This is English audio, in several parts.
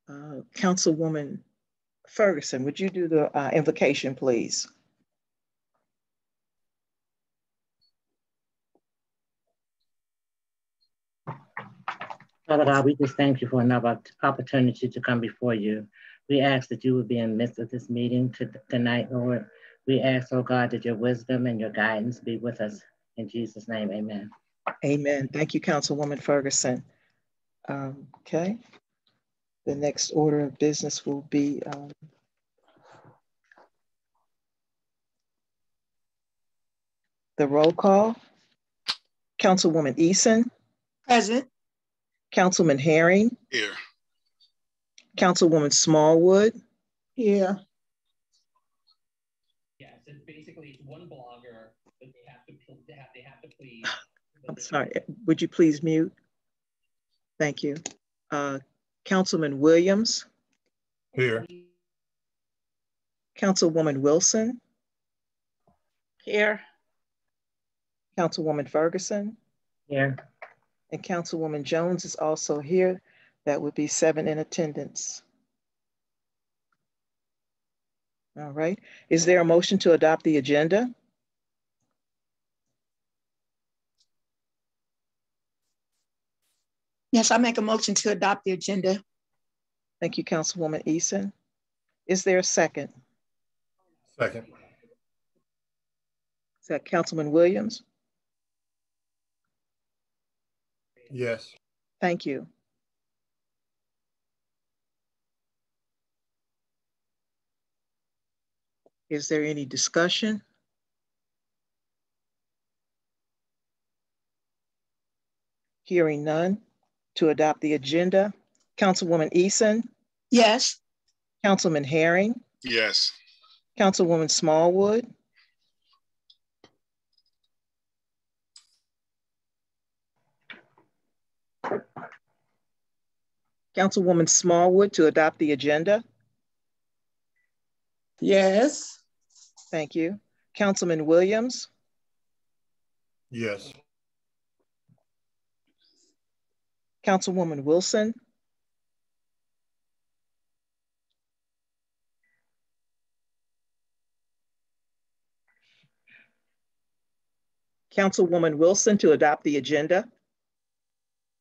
Councilwoman Ferguson, would you do the invocation, please? Father God, we just thank you for another opportunity to come before you. We ask that you would be in the midst of this meeting tonight, Lord. We ask, oh God, that your wisdom and your guidance be with us. In Jesus' name, amen. Amen. Thank you, Councilwoman Ferguson. Okay. The next order of business will be the roll call. Councilwoman Eason. Present. Councilman Herring. Here. Councilwoman Smallwood. Here. Yes, it's basically one blogger, but they have to please. I'm sorry, would you please mute? Thank you. Councilman Williams. Here. Councilwoman Wilson. Here. Councilwoman Ferguson. Here. And Councilwoman Jones is also here. That would be 7 in attendance. All right. Is there a motion to adopt the agenda? Yes, I make a motion to adopt the agenda. Thank you, Councilwoman Eason. Is there a second? Second. Is that Councilman Williams? Yes. Thank you. Is there any discussion? Hearing none. To adopt the agenda, Councilwoman Eason? Yes. Councilman Herring? Yes. Councilwoman Smallwood? Councilwoman Smallwood to adopt the agenda? Yes. Thank you. Councilman Williams? Yes. Councilwoman Wilson? Councilwoman Wilson to adopt the agenda?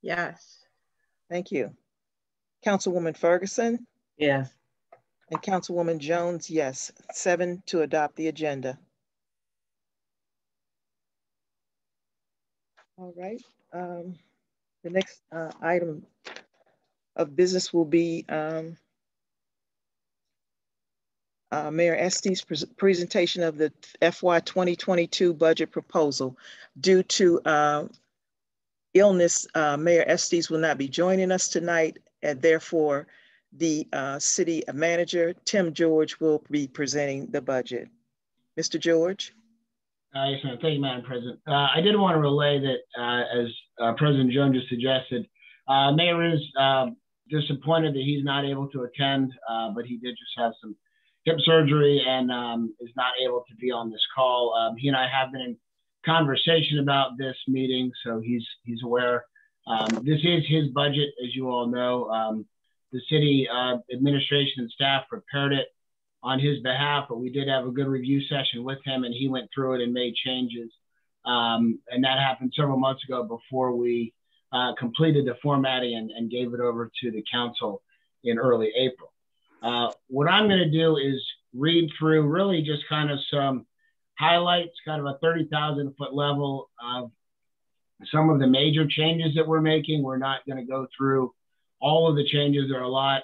Yes. Thank you. Councilwoman Ferguson? Yes. And Councilwoman Jones, yes. 7 to adopt the agenda. All right. The next item of business will be Mayor Estes' presentation of the FY 2022 budget proposal. Due to illness, Mayor Estes will not be joining us tonight, and therefore the city manager, Tim George, will be presenting the budget. Mr. George? Yes, ma'am. Thank you, Madam President. I did want to relay that, as President Jones just suggested, Mayor is disappointed that he's not able to attend, but he did just have some hip surgery and is not able to be on this call. He and I have been in conversation about this meeting, so he's aware. This is his budget, as you all know. The city administration and staff prepared it on his behalf, but we did have a good review session with him, and he went through it and made changes. And that happened several months ago before we completed the formatting and gave it over to the council in early April. What I'm going to do is read through really just kind of some highlights, kind of a 30,000 foot level of some of the major changes that we're making. We're not going to go through all of the changes. There are a lot.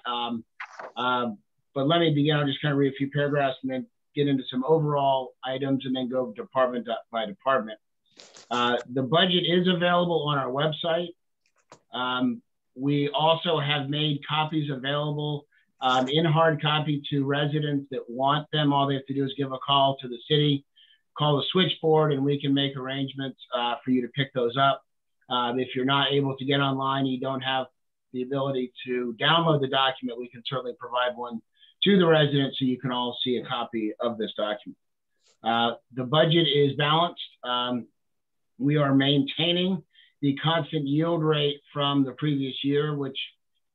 But let me begin. I'll just kind of read a few paragraphs and then get into some overall items and then go department by department. The budget is available on our website. We also have made copies available in hard copy to residents that want them. All they have to do is give a call to the city, call the switchboard, and we can make arrangements for you to pick those up. If you're not able to get online, you don't have the ability to download the document, we can certainly provide one to the residents so you can all see a copy of this document. The budget is balanced. We are maintaining the constant yield rate from the previous year, which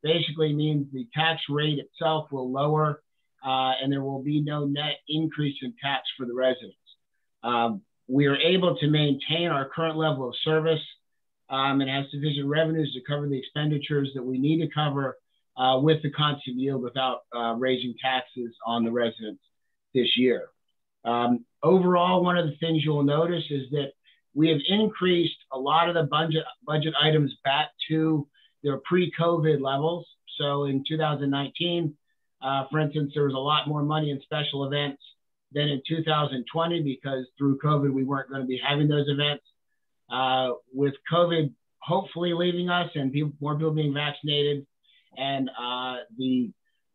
basically means the tax rate itself will lower and there will be no net increase in tax for the residents. We are able to maintain our current level of service and have sufficient revenues to cover the expenditures that we need to cover with the constant yield without raising taxes on the residents this year. Overall, one of the things you will notice is that we have increased a lot of the budget items back to their pre-COVID levels. So in 2019, for instance, there was a lot more money in special events than in 2020 because through COVID, we weren't going to be having those events. With COVID hopefully leaving us and more people being vaccinated and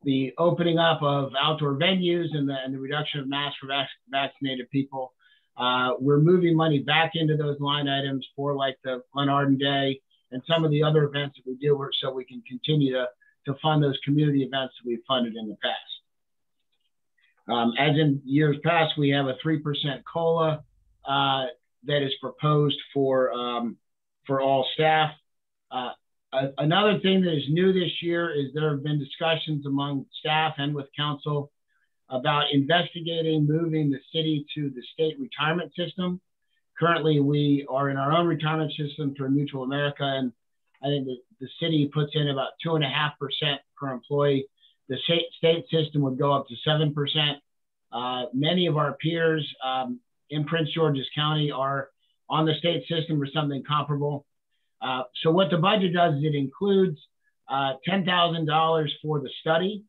the opening up of outdoor venues and the reduction of masks for vaccinated people, we're moving money back into those line items for like the Glen Arden Day and some of the other events that we do so we can continue to fund those community events that we've funded in the past. As in years past, we have a 3% COLA that is proposed for all staff. Another thing that is new this year is there have been discussions among staff and with council about investigating moving the city to the state retirement system. Currently, we are in our own retirement system through Mutual America, and I think the city puts in about 2.5% per employee. The state system would go up to 7%. Many of our peers in Prince George's County are on the state system or something comparable. So what the budget does is it includes $10,000 for the study.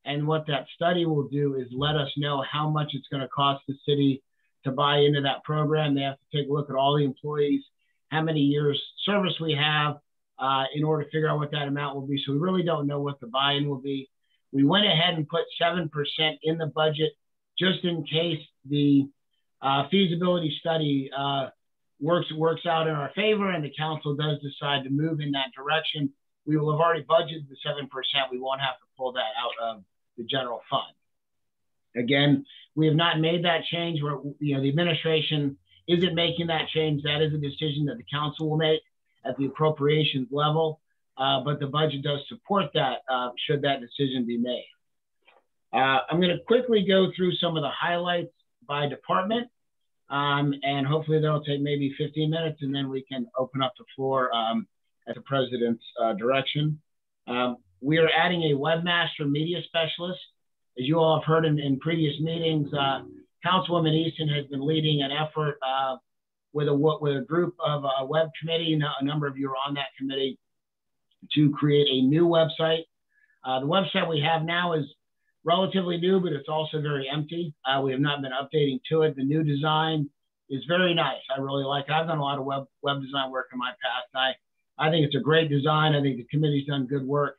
And what that study will do is let us know how much it's going to cost the city to buy into that program. They have to take a look at all the employees, how many years service we have in order to figure out what that amount will be. So we really don't know what the buy-in will be. We went ahead and put 7% in the budget just in case the feasibility study works out in our favor and the council does decide to move in that direction. We will have already budgeted the 7%. We won't have to pull that out of the general fund. Again, we have not made that change. The administration isn't making that change. That is a decision that the council will make at the appropriations level, but the budget does support that should that decision be made. I'm going to quickly go through some of the highlights by department, and hopefully that'll take maybe 15 minutes, and then we can open up the floor at the president's direction. We are adding a webmaster media specialist. As you all have heard in previous meetings, Councilwoman Easton has been leading an effort with a group of a web committee, a number of you are on that committee, to create a new website. The website we have now is relatively new, but it's also very empty. We have not been updating to it. The new design is very nice. I really like it. I've done a lot of web design work in my past. I think it's a great design. I think the committee's done good work.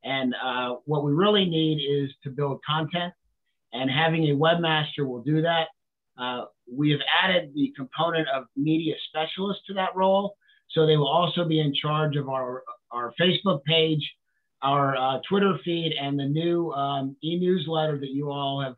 And what we really need is to build content, and having a webmaster will do that. We have added the component of media specialists to that role. So they will also be in charge of our Facebook page, our Twitter feed, and the new e-newsletter that you all have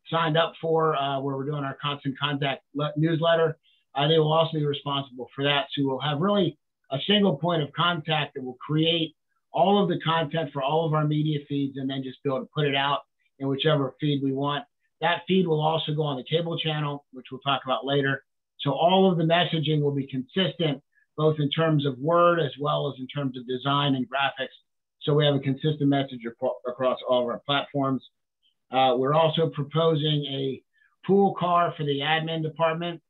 signed up for, where we're doing our constant contact newsletter. They will also be responsible for that. So we'll have really a single point of contact that will create all of the content for all of our media feeds and then just be able to put it out in whichever feed we want. That feed will also go on the cable channel, which we'll talk about later. So all of the messaging will be consistent, both in terms of word as well as in terms of design and graphics. So we have a consistent message across all of our platforms. We're also proposing a pool car for the admin department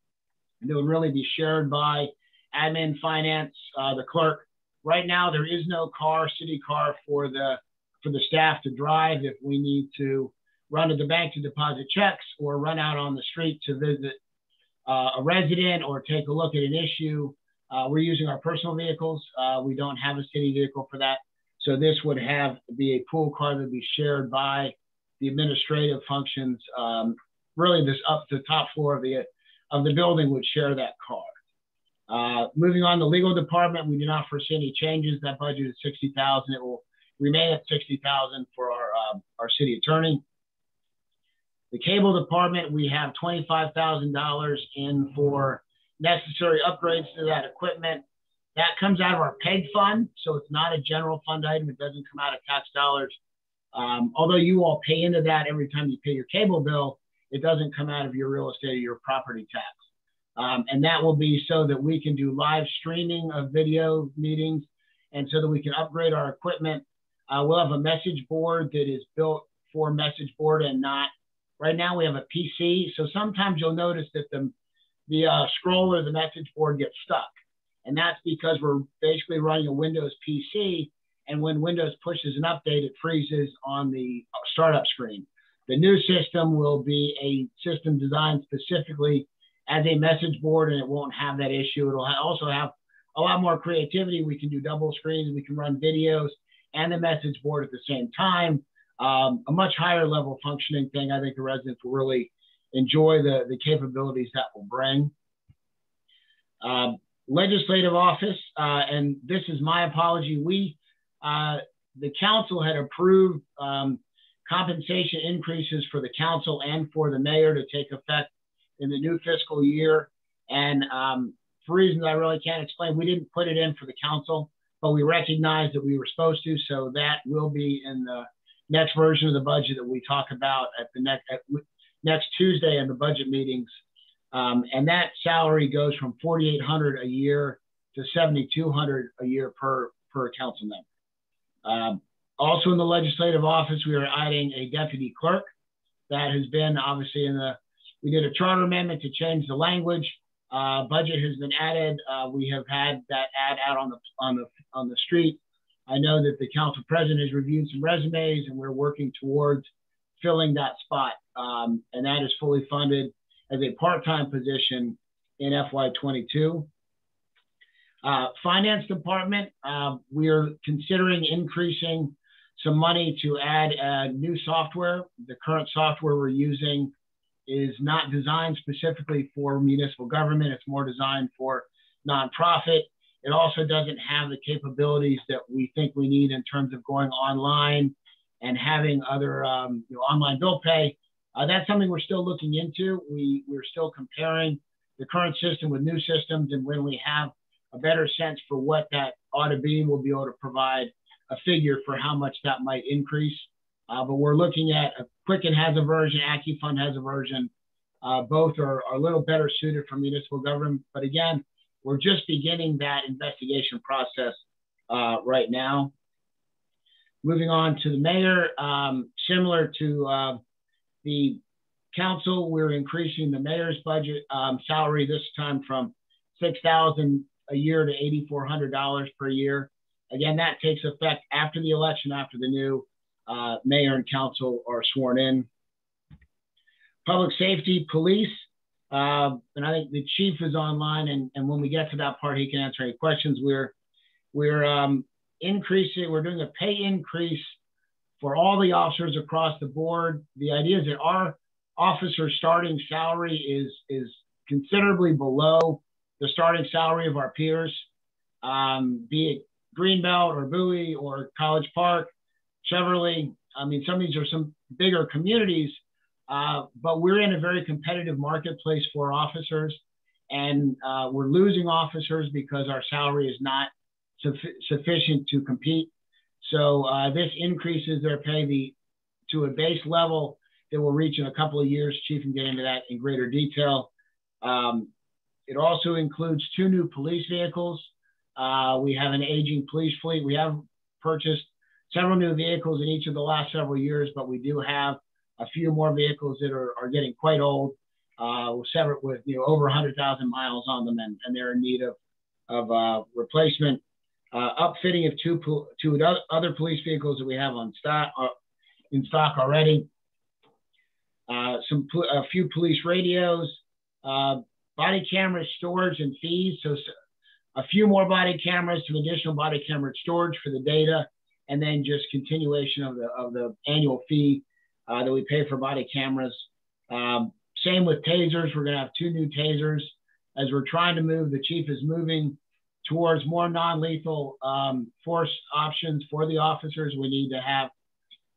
that would really be shared by admin, finance, the clerk. Right now, there is no city car for the staff to drive if we need to run to the bank to deposit checks or run out on the street to visit a resident or take a look at an issue. We're using our personal vehicles. We don't have a city vehicle for that. So this would be a pool car that would be shared by the administrative functions. Really, this up to the top floor of the building would share that car. Moving on, the legal department, we do not foresee any changes. That budget is $60,000. It will remain at $60,000 for our city attorney. The cable department, we have $25,000 in for necessary upgrades to that equipment. That comes out of our PEG fund, so it's not a general fund item. It doesn't come out of tax dollars. Although you all pay into that every time you pay your cable bill, it doesn't come out of your real estate or your property tax. And that will be so that we can do live streaming of video meetings and so that we can upgrade our equipment. We'll have a message board that is built for message board and not, right now we have a PC. So sometimes you'll notice that the scroller, the message board gets stuck. And that's because we're basically running a Windows PC. And when Windows pushes an update, it freezes on the startup screen. The new system will be a system designed specifically as a message board, and it won't have that issue. It'll also have a lot more creativity. We can do double screens. We can run videos and the message board at the same time. A much higher level functioning thing. I think the residents will really enjoy the capabilities that will bring. Legislative office, and this is my apology. The council had approved compensation increases for the council and for the mayor to take effect in the new fiscal year. And for reasons I really can't explain, we didn't put it in for the council, but we recognized that we were supposed to. So that will be in the next version of the budget that we talk about at the next Tuesday in the budget meetings. And that salary goes from $4,800 a year to $7,200 a year per council member. Also in the legislative office, we are adding a deputy clerk. That has been obviously we did a charter amendment to change the language. Budget has been added. We have had that ad out on the street. I know that the council president has reviewed some resumes and we're working towards filling that spot. And that is fully funded as a part-time position in FY22. Finance department, we are considering increasing some money to add new software. The current software we're using is not designed specifically for municipal government. It's more designed for nonprofit. It also doesn't have the capabilities that we think we need in terms of going online and having other online bill pay. That's something we're still looking into. We're still comparing the current system with new systems, and when we have a better sense for what that ought to be, we'll be able to provide a figure for how much that might increase. But we're looking at Quicken has a version, AccuFund has a version. Both are a little better suited for municipal government. But again, we're just beginning that investigation process right now. Moving on to the mayor, similar to the council, we're increasing the mayor's budget salary this time from $6,000 a year to $8,400 per year. Again, that takes effect after the election, after the new mayor and council are sworn in. Public safety, police, and I think the chief is online, and when we get to that part, he can answer any questions. We're increasing, we're doing a pay increase for all the officers across the board. The idea is that our officer starting salary is considerably below the starting salary of our peers, be it Greenbelt or Bowie or College Park, Cheverly. I mean, some of these are some bigger communities, but we're in a very competitive marketplace for officers, and we're losing officers because our salary is not sufficient to compete. So this increases their pay to a base level that will reach in a couple of years. Chief can get into that in greater detail. It also includes 2 new police vehicles. We have an aging police fleet. We have purchased several new vehicles in each of the last several years, but we do have a few more vehicles that are getting quite old, with over 100,000 miles on them, and they're in need of replacement. Upfitting of two other police vehicles that we have in stock already. A few police radios, body camera storage and fees. So a few more body cameras, some additional body camera storage for the data, and then just continuation of the annual fee that we pay for body cameras. Same with tasers. We're going to have 2 new tasers as we're trying to move. The chief is moving towards more non-lethal force options for the officers. We need to have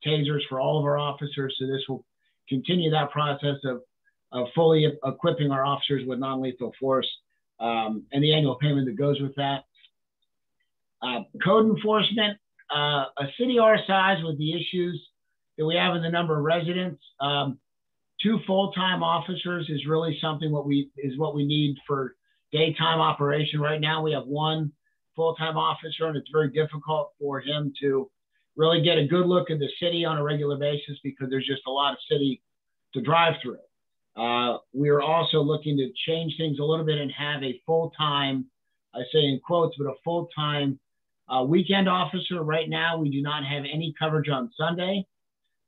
tasers for all of our officers. So this will continue that process of fully equipping our officers with non-lethal force and the annual payment that goes with that. Code enforcement, a city our size with the issues that we have in the number of residents, 2 full-time officers is really something what we need for daytime operation. Right now we have 1 full-time officer, and it's very difficult for him to really get a good look at the city on a regular basis because there's just a lot of city to drive through. We are also looking to change things a little bit and have a full-time, I say in quotes, but a full-time weekend officer. Right now, we do not have any coverage on Sunday.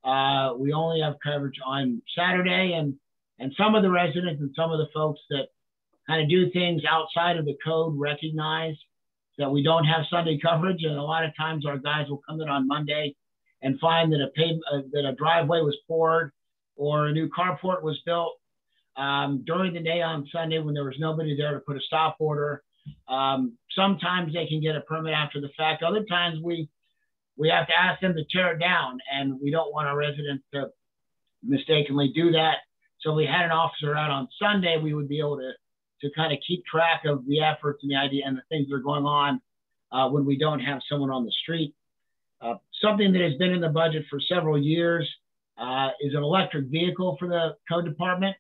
We only have coverage on Saturday, and some of the residents and some of the folks that kind of do things outside of the code recognize that we don't have Sunday coverage. And a lot of times our guys will come in on Monday and find that a driveway was poured or a new carport was built during the day on Sunday when there was nobody there to put a stop order. Sometimes they can get a permit after the fact. Other times we have to ask them to tear it down, and we don't want our residents to mistakenly do that. So if we had an officer out on Sunday, we would be able to kind of keep track of the efforts and the idea and the things that are going on when we don't have someone on the street. Something that has been in the budget for several years is an electric vehicle for the code department.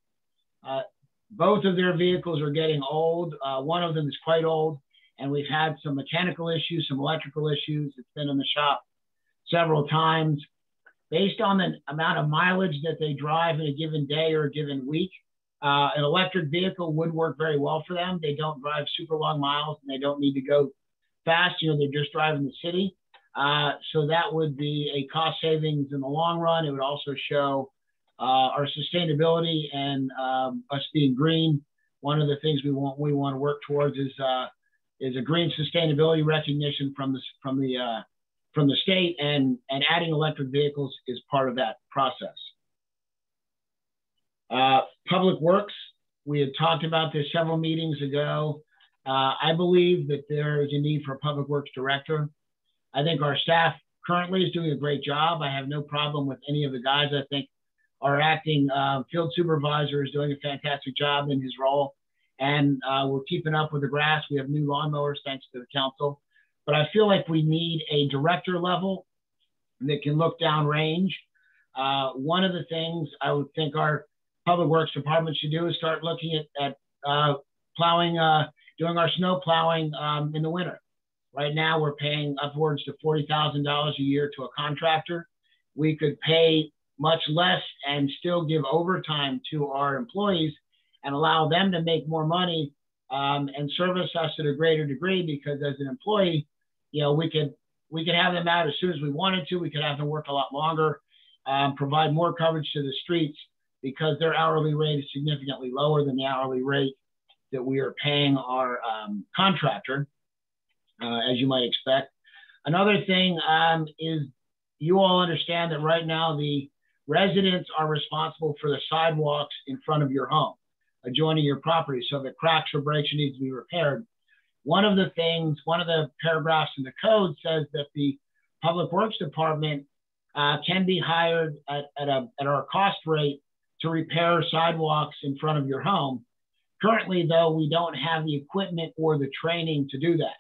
Both of their vehicles are getting old. One of them is quite old, and we've had some mechanical issues, some electrical issues. It's been in the shop several times. Based on the amount of mileage that they drive in a given day or a given week, an electric vehicle would work very well for them. They don't drive super long miles, and they don't need to go fast. They're just driving the city. So that would be a cost savings in the long run. It would also show our sustainability and us being green. One of the things we want to work towards is a green sustainability recognition from the state, and adding electric vehicles is part of that process. Public Works, we had talked about this several meetings ago. I believe that there is a need for a Public Works director. I think our staff currently is doing a great job. I have no problem with any of the guys. I think our acting field supervisor is doing a fantastic job in his role. And we're keeping up with the grass. We have new lawnmowers thanks to the council. But I feel like we need a director level that can look downrange. One of the things I would think our Public Works department should do is start looking at plowing, doing our snow plowing in the winter. Right now, we're paying upwards to $40,000 a year to a contractor. We could pay much less and still give overtime to our employees and allow them to make more money and service us at a greater degree, because as an employee, we could have them out as soon as we wanted to. We could have them work a lot longer, provide more coverage to the streets, because their hourly rate is significantly lower than the hourly rate that we are paying our contractor, as you might expect. Another thing is, you all understand that right now the residents are responsible for the sidewalks in front of your home, adjoining your property. So if it cracks or breaks or needs to be repaired, one of the paragraphs in the code says that the Public Works Department can be hired at our cost rate to repair sidewalks in front of your home. Currently, though, we don't have the equipment or the training to do that.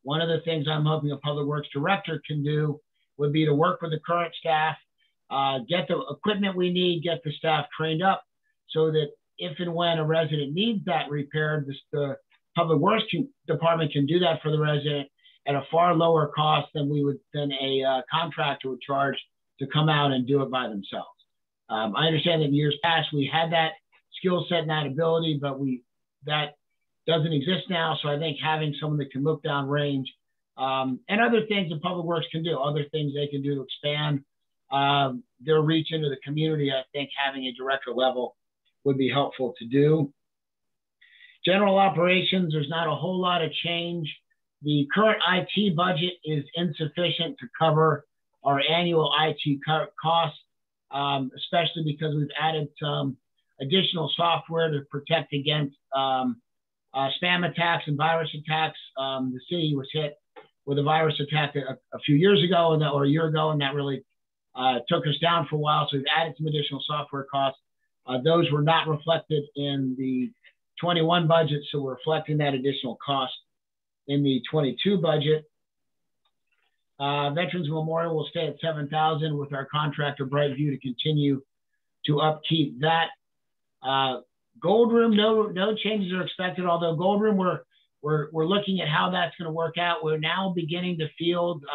One of the things I'm hoping a Public Works director can do would be to work with the current staff, get the equipment we need, get the staff trained up, so that if and when a resident needs that repaired, the Public Works Department can do that for the resident at a far lower cost than a contractor would charge to come out and do it by themselves. I understand that in years past we had that skill set and that ability, but that doesn't exist now. So I think having someone that can look down range and other things that Public Works can do, other things they can do to expand their reach into the community, I think having a director level would be helpful to do. General operations, there's not a whole lot of change. The current IT budget is insufficient to cover our annual IT costs, especially because we've added some additional software to protect against spam attacks and virus attacks. The city was hit with a virus attack a few years ago, or a year ago, and that really took us down for a while. So we've added some additional software costs. Those were not reflected in the 21 budget, so we're reflecting that additional cost in the 22 budget. Veterans Memorial will stay at 7,000 with our contractor Brightview to continue to upkeep that. Gold Room, no changes are expected. Although Gold Room, we're looking at how that's going to work out. We're now beginning to field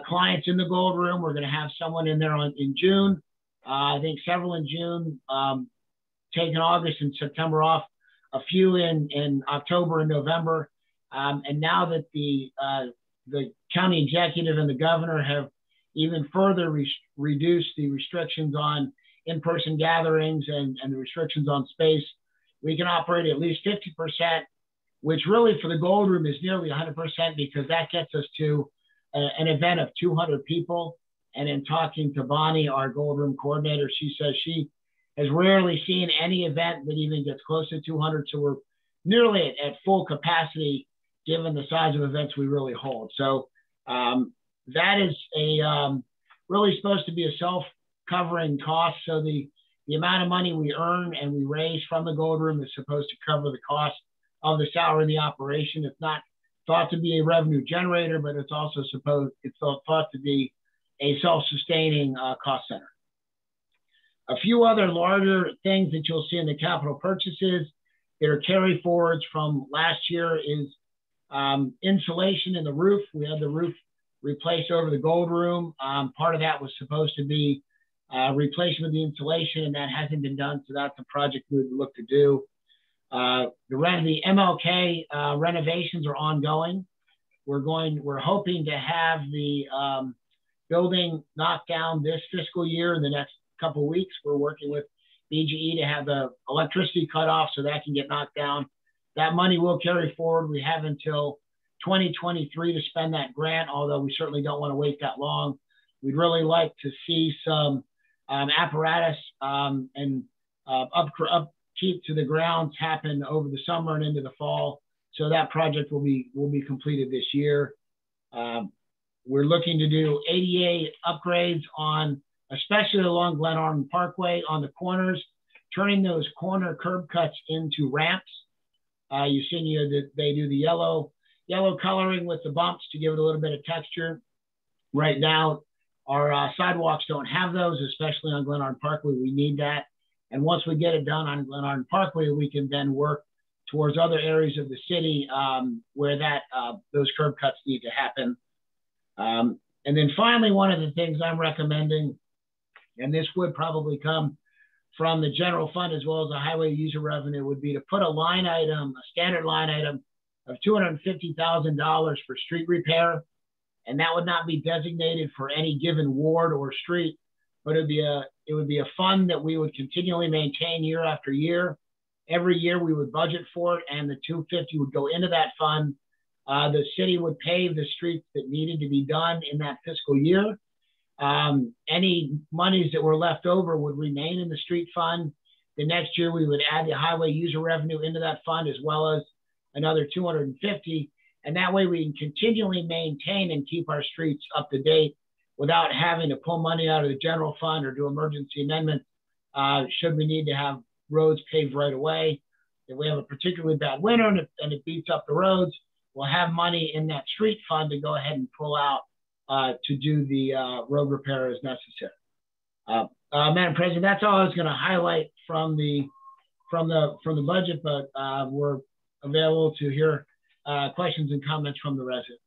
clients in the Gold Room. We're going to have someone in there in June. I think several in June, taking August and September off, a few in October and November. And now that the county executive and the governor have even further reduced the restrictions on in-person gatherings and the restrictions on space, we can operate at least 50%, which really for the Gold Room is nearly 100% because that gets us to an event of 200 people. And in talking to Bonnie, our Gold Room coordinator, she says she has rarely seen any event that even gets close to 200. So we're nearly at full capacity given the size of events we really hold. So that is really supposed to be a self-covering cost. So the amount of money we earn and we raise from the Gold Room is supposed to cover the cost of the salary and the operation. It's not thought to be a revenue generator, but it's also thought to be a self-sustaining cost center. A few other larger things that you'll see in the capital purchases that are carry forwards from last year is insulation in the roof. We had the roof replaced over the Gold Room. Part of that was supposed to be replacement of the insulation, and that hasn't been done. So that's a project we would look to do. The MLK renovations are ongoing. We're hoping to have the building knocked down this fiscal year in the next couple of weeks. We're working with BGE to have the electricity cut off so that can get knocked down. That money will carry forward. We have until 2023 to spend that grant, although we certainly don't want to wait that long. We'd really like to see some apparatus and upkeep to the grounds happen over the summer and into the fall. So that project will be completed this year. We're looking to do ADA upgrades on, especially along Glen Arden Parkway on the corners, turning those corner curb cuts into ramps. You've seen that they do the yellow coloring with the bumps to give it a little bit of texture. Right now, our sidewalks don't have those, especially on Glen Arden Parkway. We need that. And once we get it done on Glen Arden Parkway, we can then work towards other areas of the city where those curb cuts need to happen. And then finally, one of the things I'm recommending, and this would probably come from the general fund as well as the highway user revenue, would be to put a line item, a standard line item of $250,000 for street repair. And that would not be designated for any given ward or street, but it would be a fund that we would continually maintain year after year. Every year we would budget for it, and the $250,000 would go into that fund. The city would pave the streets that needed to be done in that fiscal year. Any monies that were left over would remain in the street fund. The next year we would add the highway user revenue into that fund as well as another $250,000. And that way we can continually maintain and keep our streets up to date without having to pull money out of the general fund or do emergency amendments should we need to have roads paved right away. If we have a particularly bad winter and it beats up the roads, we'll have money in that street fund to go ahead and pull out to do the road repair as necessary. Madam President, that's all I was going to highlight from the budget, but we're available to hear questions and comments from the residents.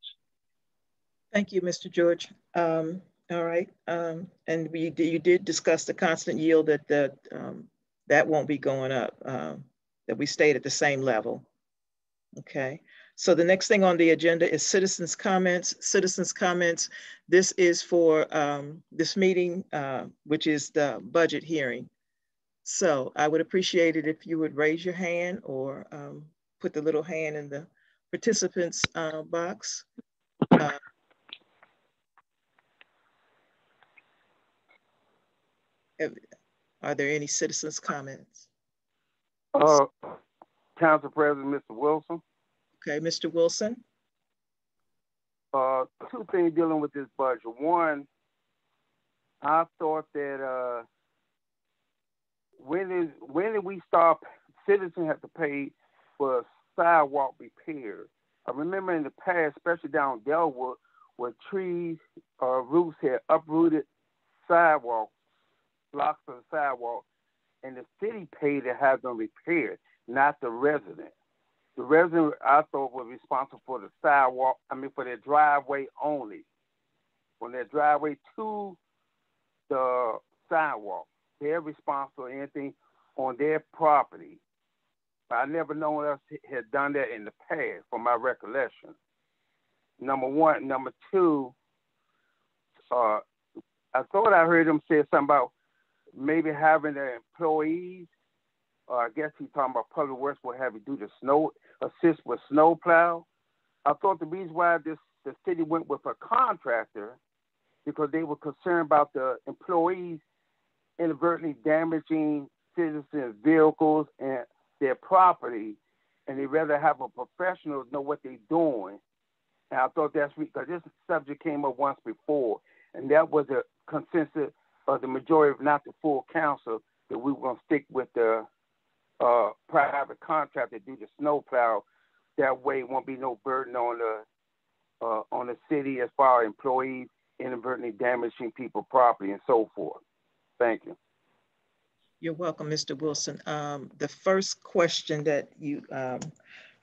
Thank you, Mr. George. All right, and you did discuss the constant yield that won't be going up, that we stayed at the same level. Okay, so the next thing on the agenda is citizens' comments. Citizens' comments, this is for this meeting, which is the budget hearing. So I would appreciate it if you would raise your hand or put the little hand in the participants box. Are there any citizens' comments? Council President, Mr. Wilson. Okay, Mr. Wilson. Two things dealing with this budget. One, I thought that when did we stop? Citizens have to pay for sidewalk repairs. I remember in the past, especially down Delwood, where trees or roots had uprooted sidewalks, blocks of the sidewalk, and the city paid to have them repaired, not the resident. The resident, I thought, was responsible for the sidewalk, for their driveway only. From their driveway to the sidewalk, they're responsible for anything on their property. But I never known us had done that in the past, from my recollection. Number one. Number two, I thought I heard them say something about maybe having the employees, I guess he's talking about public works, will have you do the snow, assist with snow plow. I thought the reason why the city went with a contractor because they were concerned about the employees inadvertently damaging citizens' vehicles and their property, and they'd rather have a professional know what they're doing. And I thought that's because this subject came up once before, and that was a consensus of the majority, if not the full council, that we were going to stick with the private contractor to do the snow plow. That way, it won't be no burden on the city as far as employees inadvertently damaging people's property and so forth. Thank you. You're welcome, Mr. Wilson. The first question that you,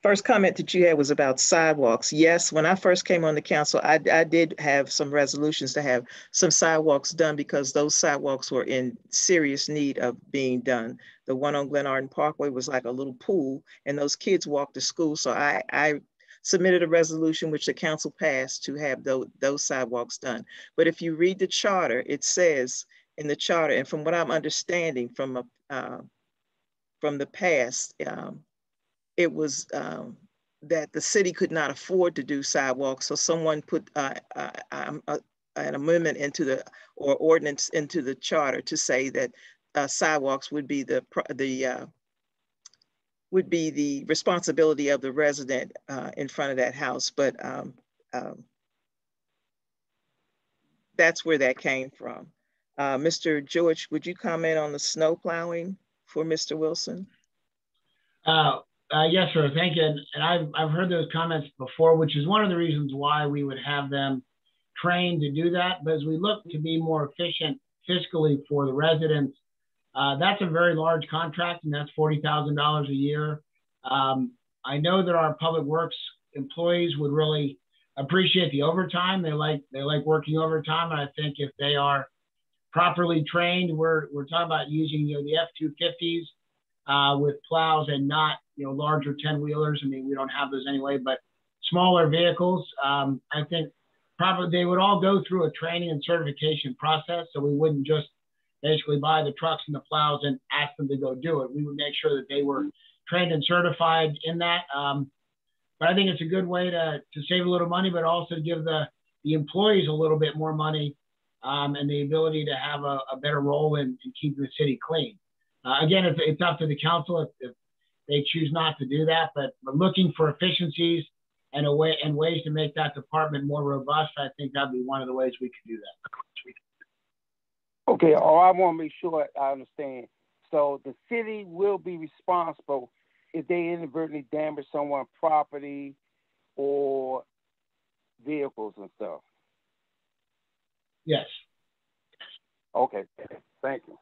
first comment that you had was about sidewalks. Yes, when I first came on the council, I did have some resolutions to have some sidewalks done because those sidewalks were in serious need of being done. The one on Glenarden Parkway was like a little pool and those kids walked to school. So I submitted a resolution which the council passed to have those sidewalks done. But if you read the charter, it says in the charter, and from what I'm understanding from the past, it was that the city could not afford to do sidewalks. So someone put an amendment into the, or ordinance into the charter to say that sidewalks would be the responsibility of the resident in front of that house. But that's where that came from. Mr. George, would you comment on the snow plowing for Mr. Wilson? Yes, sir. Thank you. And I've heard those comments before, which is one of the reasons why we would have them trained to do that. But as we look to be more efficient fiscally for the residents, that's a very large contract, and that's $40,000 a year. I know that our public works employees would really appreciate the overtime. They like working overtime, and I think if they are properly trained, we're talking about using the F-250s with plows and not larger 10-wheelers. I mean, we don't have those anyway, but smaller vehicles. I think probably they would all go through a training and certification process, so we wouldn't just basically buy the trucks and the plows and ask them to go do it. We would make sure that they were trained and certified in that. But I think it's a good way to save a little money, but also give the employees a little bit more money and the ability to have a better role in keeping the city clean. Again, it's up to the council if they choose not to do that, but we're looking for efficiencies and ways to make that department more robust. I think that'd be one of the ways we could do that. Okay, I want to make sure I understand. So the city will be responsible if they inadvertently damage someone's property or vehicles and stuff. Yes. Okay, thank you.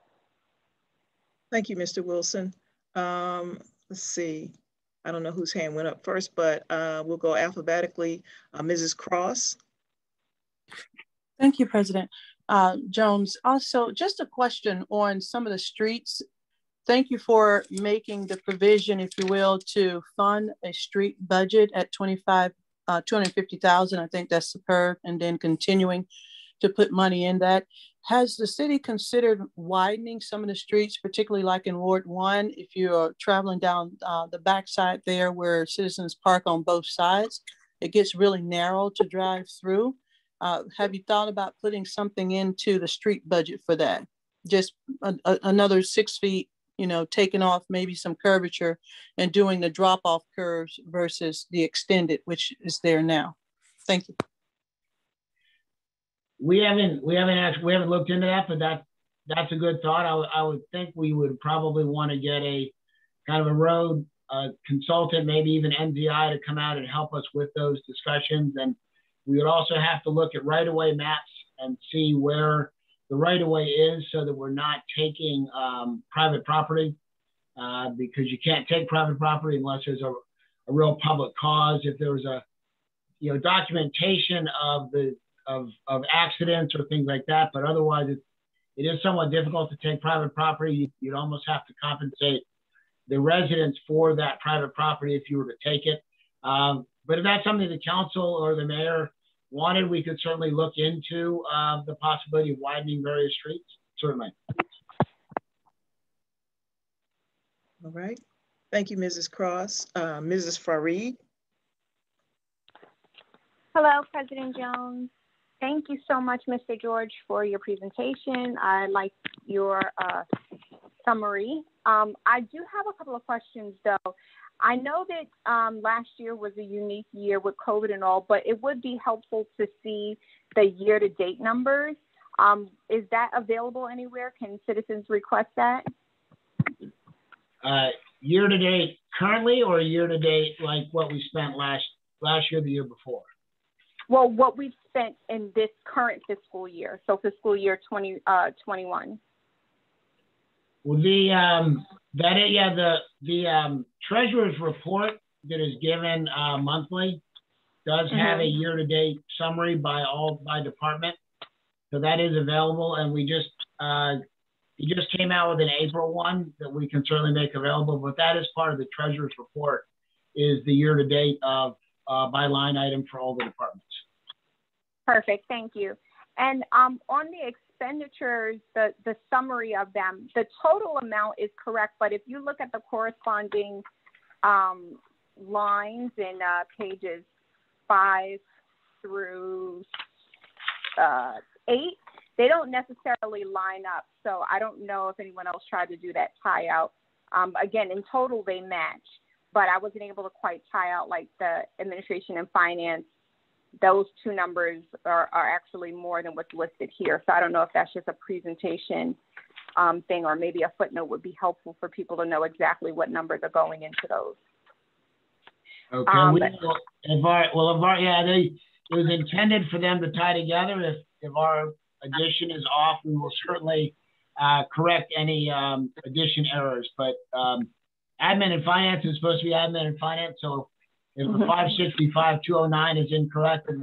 Thank you, Mr. Wilson. Let's see. I don't know whose hand went up first, but we'll go alphabetically. Mrs. Cross. Thank you, President Jones. Also, just a question on some of the streets. Thank you for making the provision, if you will, to fund a street budget at $250,000. I think that's superb. And then continuing to put money in that. Has the city considered widening some of the streets, particularly like in Ward 1, if you're traveling down the backside there where citizens park on both sides? It gets really narrow to drive through. Have you thought about putting something into the street budget for that? Just another 6 feet, taking off maybe some curvature and doing the drop-off curves versus the extended, which is there now. Thank you. We haven't looked into that, but that's a good thought. I would think we would probably want to get a kind of a road consultant, maybe even NZI, to come out and help us with those discussions. And We would also have to look at right-of-way maps and see where the right-of-way is so that we're not taking private property because you can't take private property unless there's a real public cause. If there was a documentation of accidents or things like that, but otherwise it is somewhat difficult to take private property. You'd almost have to compensate the residents for that private property if you were to take it. But if that's something the council or the mayor wanted, we could certainly look into the possibility of widening various streets, certainly. All right. Thank you, Mrs. Cross. Mrs. Fareed. Hello, President Jones. Thank you so much, Mr. George, for your presentation. I like your summary. I do have a couple of questions, though. I know that last year was a unique year with COVID and all, but it would be helpful to see the year-to-date numbers. Is that available anywhere? Can citizens request that? Year-to-date currently, or year-to-date like what we spent last year, the year before? Well, what we've spent in this current fiscal year, so fiscal year 2021. Well, the treasurer's report that is given monthly does have a year-to-date summary by department, so that is available. And we just came out with an April one that we can certainly make available. But that is part of the treasurer's report, is the year-to-date of by line item for all the departments. Perfect, thank you. And on the expenditures, the summary of them, the total amount is correct, but if you look at the corresponding lines in pages 5 through 8, they don't necessarily line up. So I don't know if anyone else tried to do that tie out. Again, in total, they match, but I wasn't able to quite tie out like the administration and finance. Those two numbers are actually more than what's listed here. So I don't know if that's just a presentation thing, or maybe a footnote would be helpful for people to know exactly what numbers are going into those. Okay. It was intended for them to tie together. If our addition is off, we will certainly correct any addition errors. But admin and finance is supposed to be admin and finance. So if the 565-209 is incorrect, then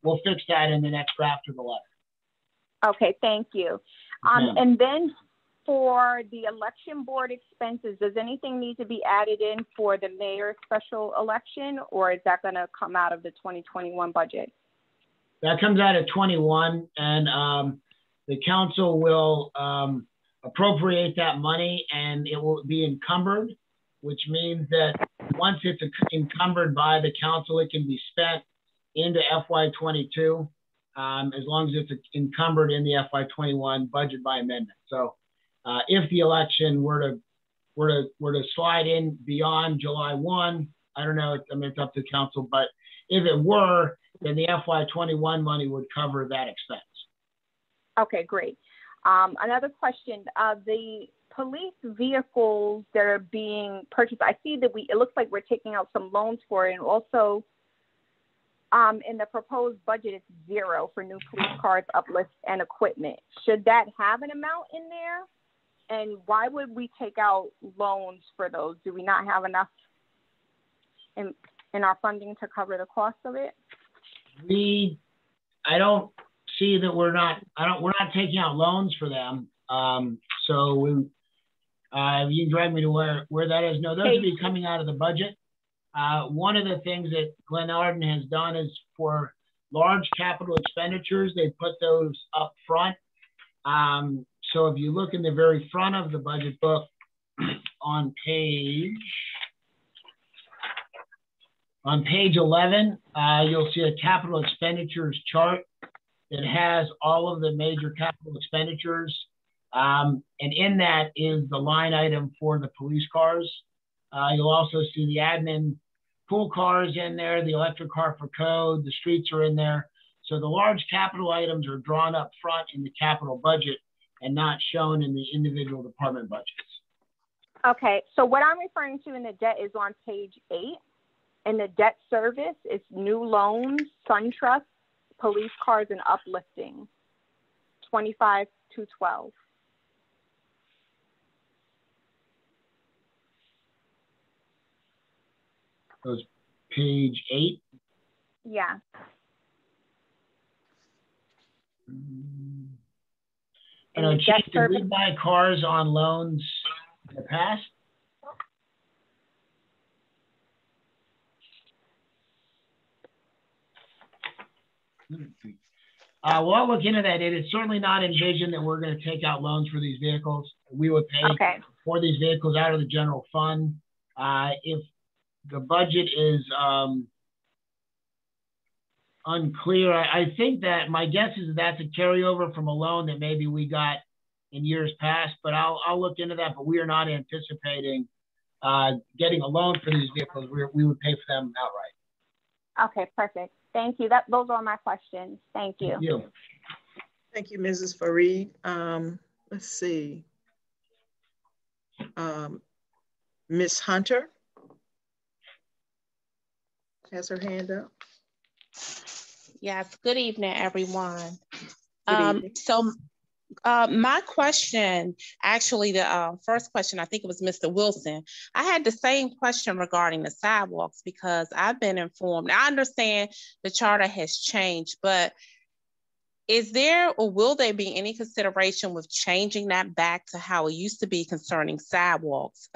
we'll fix that in the next draft of the letter. Okay, thank you. And then for the election board expenses, does anything need to be added in for the mayor's special election, or is that going to come out of the 2021 budget? That comes out of 21, and the council will appropriate that money, and it will be encumbered, which means that once it's encumbered by the council, it can be spent into FY22, as long as it's encumbered in the FY21 budget by amendment. So if the election were to slide in beyond July 1, I don't know, it's up to council, but if it were, then the FY21 money would cover that expense. Okay, great. Another question, the police vehicles that are being purchased, I see that it looks like we're taking out some loans for it, and also in the proposed budget, it's 0 for new police cars, uplifts, and equipment. Should that have an amount in there? And why would we take out loans for those? Do we not have enough in our funding to cover the cost of it? I don't see that we're not taking out loans for them. So you can drive me to where that is. No, those will be coming out of the budget. One of the things that Glenn Arden has done is for large capital expenditures, they put those up front. So if you look in the very front of the budget book on page 11, you'll see a capital expenditures chart that has all of the major capital expenditures. And in that is the line item for the police cars. You'll also see the admin pool cars in there, the electric car for code, the streets are in there. So the large capital items are drawn up front in the capital budget and not shown in the individual department budgets. Okay, so what I'm referring to in the debt is on page 8. And the debt service is new loans, SunTrust, police cars, and uplifting, 25,212. Goes page 8. Yeah. And Chief, did we buy cars on loans in the past? Well, I'll look into that. It is certainly not envisioned that we're going to take out loans for these vehicles. We would pay for these vehicles out of the general fund. If the budget is unclear, I think that my guess is that's a carryover from a loan that maybe we got in years past, but I'll look into that. But we are not anticipating getting a loan for these vehicles. We would pay for them outright. Okay, perfect. Thank you. Those are my questions. Thank you. Thank you. Thank you, Mrs. Fareed. Let's see. Ms. Hunter has her hand up. Yes, good evening, everyone. Good evening. So my question, actually the first question, I think it was Mr. Wilson. I had the same question regarding the sidewalks because I've been informed. I understand the charter has changed, but is there or will there be any consideration with changing that back to how it used to be concerning sidewalks?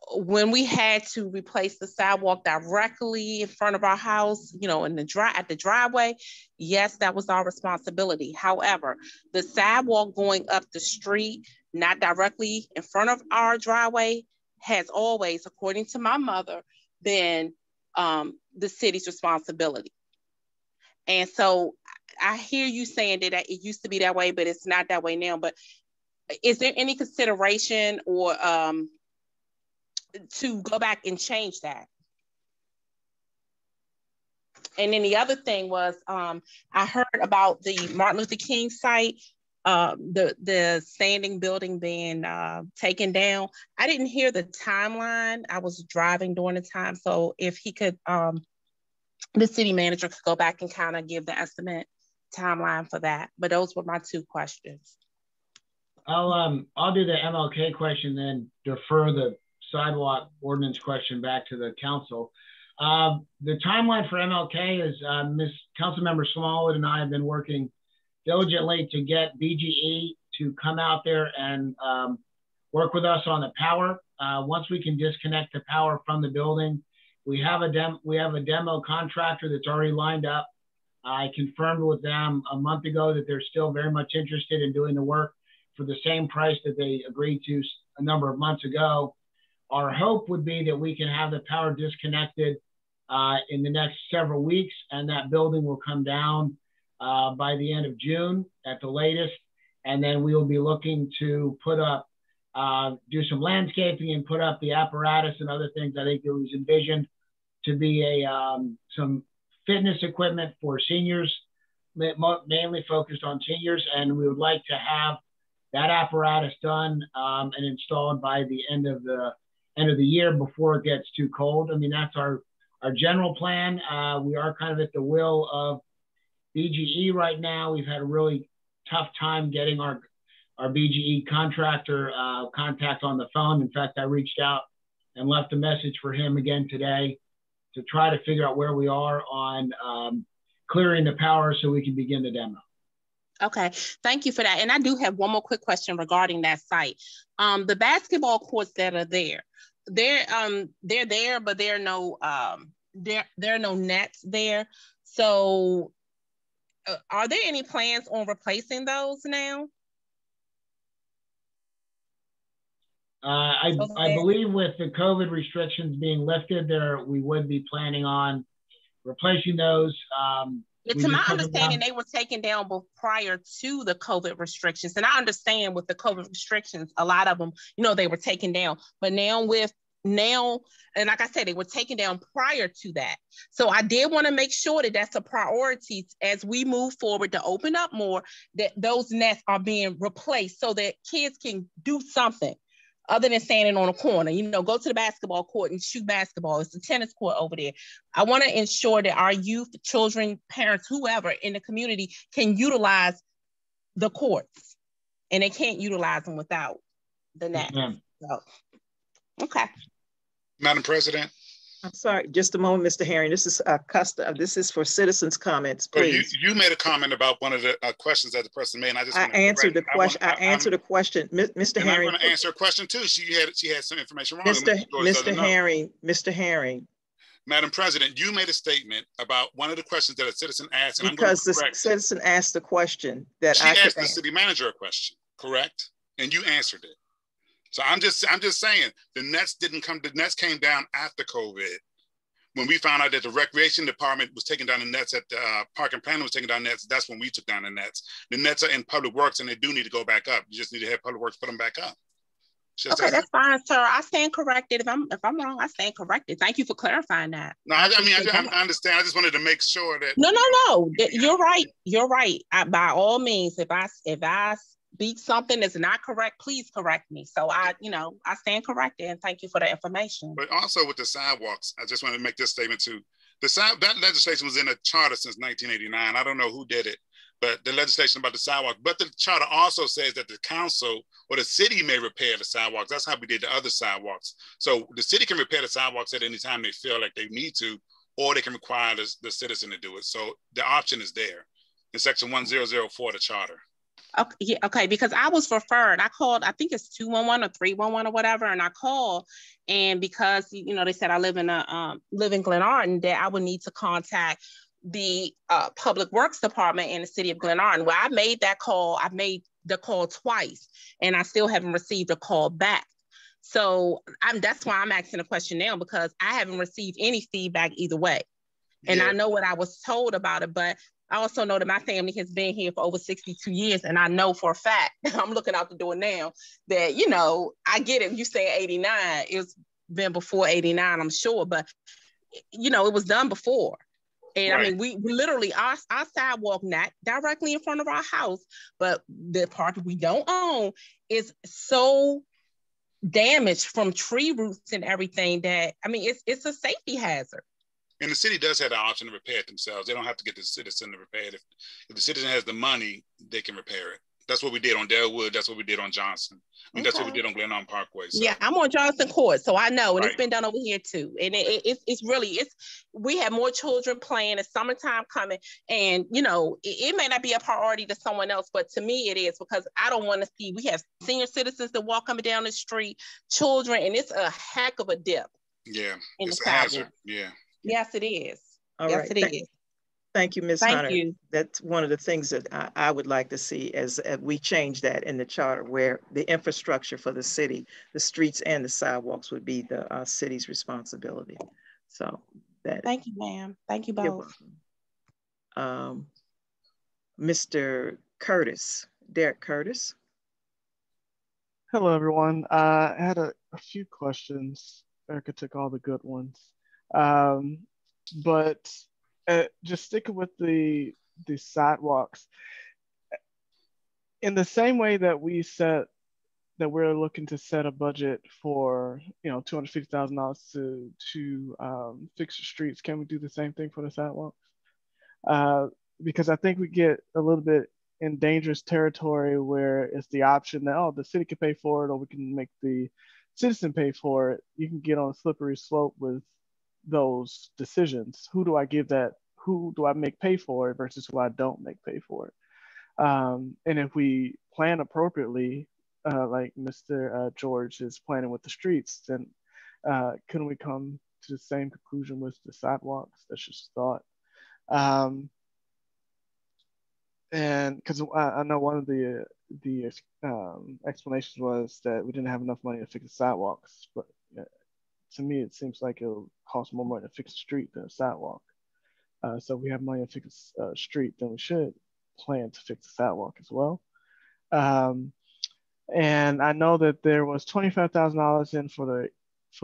When we had to replace the sidewalk directly in front of our house, you know, at the driveway, yes, that was our responsibility. However, the sidewalk going up the street, not directly in front of our driveway, has always, according to my mother, been the city's responsibility. And so I hear you saying that it used to be that way, but it's not that way now. But is there any consideration or to go back and change that? And then the other thing was, I heard about the Martin Luther King site, the standing building being taken down. I didn't hear the timeline. I was driving during the time. So if he could, the city manager could go back and kind of give the estimate timeline for that. But those were my two questions. I'll do the MLK question, then defer the sidewalk ordinance question back to the council. The timeline for MLK is Ms. Councilmember Smallwood and I have been working diligently to get BGE to come out there and work with us on the power. Once we can disconnect the power from the building, we have a demo contractor that's already lined up. I confirmed with them a month ago that they're still very much interested in doing the work for the same price that they agreed to a number of months ago. Our hope would be that we can have the power disconnected in the next several weeks, and that building will come down by the end of June at the latest. And then we will be looking to put up, do some landscaping and put up the apparatus and other things. I think it was envisioned to be some fitness equipment for seniors, mainly focused on seniors. And we would like to have that apparatus done and installed by the end of the year before it gets too cold. I mean, that's our general plan. We are kind of at the will of BGE right now. We've had a really tough time getting our BGE contractor contact on the phone. In fact, I reached out and left a message for him again today to try to figure out where we are on clearing the power so we can begin the demo. Okay, thank you for that. And I do have one more quick question regarding that site. The basketball courts that are there, they're there, but there are no nets there. So are there any plans on replacing those now? I believe with the COVID restrictions being lifted, we would be planning on replacing those. To my understanding, they were taken down prior to the COVID restrictions. And I understand with the COVID restrictions, a lot of them, you know, they were taken down. But now, and like I said, they were taken down prior to that. So I did want to make sure that that's a priority as we move forward to open up more, that those nets are being replaced so that kids can do something. other than standing on a corner. You know, go to the basketball court and shoot basketball. It's the tennis court over there. I want to ensure that our youth, children, parents, whoever in the community can utilize the courts, and they can't utilize them without the net. So, okay. Madam President. I'm sorry, just a moment, Mr. Herring. This is this is for citizens' comments, please. You made a comment about one of the questions that the person made. And I answered the question. I answered the question, Mr. Herring. I'm going to answer a question too. She had some information wrong. Mr. Herring. Madam President, you made a statement about one of the questions that a citizen asked. And because the citizen asked the question that she asked the city manager a question, correct? And you answered it. So I'm just saying the nets came down after COVID. When we found out that the recreation department was taking down the nets, at the park and planning was taking down nets, that's when we took down the nets. The nets are in public works and they do need to go back up. You just need to have public works put them back up. Okay, that's fine, sir. I stand corrected. If I'm wrong, I stand corrected. Thank you for clarifying that. No, I understand. I just wanted to make sure that. No. You're right. You're right. By all means, if I speak something that's not correct, please correct me. So I stand corrected, and thank you for the information. But also with the sidewalks, I just want to make this statement too. That legislation was in a charter since 1989. I don't know who did it, but the legislation about the sidewalk. But the charter also says that the council or the city may repair the sidewalks. That's how we did the other sidewalks. So the city can repair the sidewalks at any time they feel like they need to, or they can require the citizen to do it. So the option is there in section 1004 of the charter. Okay, yeah, okay, because I was referred. I called, I think it's 211 or 311 or whatever, and I called, and because they said I live in Glenarden, that I would need to contact the Public Works Department in the city of Glenarden. Well, I made that call. I made the call twice, and I still haven't received a call back. So that's why I'm asking the question now, because I haven't received any feedback either way. And I know what I was told about it, but I also know that my family has been here for over 62 years. And I know for a fact, I'm looking out the door now, that, I get it. You say 89, it's been before 89, I'm sure, but, it was done before. And right. I mean, we literally, our sidewalk, not directly in front of our house, but the part that we don't own is so damaged from tree roots and everything that, I mean, it's a safety hazard. And the city does have the option to repair it themselves. They don't have to get the citizen to repair it. If the citizen has the money, they can repair it. That's what we did on Delwood. That's what we did on Johnson. I mean, that's what we did on Glenarden Parkway. So. Yeah, I'm on Johnson Court, so I know, and it's been done over here too. And we have more children playing. It's summertime coming, and it may not be a priority to someone else, but to me it is, because I don't want to see. We have senior citizens that walk coming down the street, children, and it's a heck of a dip. Yeah, it's a hazard. Yeah. Yes, it is. All yes, right. it is. Thank you, Ms. Thank Hunter. you. That's one of the things that I would like to see as we change that in the charter, where the infrastructure for the city, the streets and the sidewalks would be the city's responsibility. So that. Thank you, ma'am. Thank you both. Mr. Curtis, Derek Curtis. Hello, everyone. I had a few questions. Erica took all the good ones. But just sticking with the sidewalks, in the same way that we're looking to set a budget for $250,000 to fix the streets, can we do the same thing for the sidewalks? Because I think we get a little bit in dangerous territory where it's the option that the city can pay for it, or we can make the citizen pay for it. You can get on a slippery slope with those decisions. Who do I make pay for it versus who I don't make pay for it? And if we plan appropriately, like Mr. George is planning with the streets, then couldn't we come to the same conclusion with the sidewalks? That's just a thought. And because I know one of the explanations was that we didn't have enough money to fix the sidewalks, but to me, it seems like it'll cost more money to fix a street than a sidewalk. So if we have money to fix a street, then we should plan to fix the sidewalk as well. And I know that there was $25,000 in for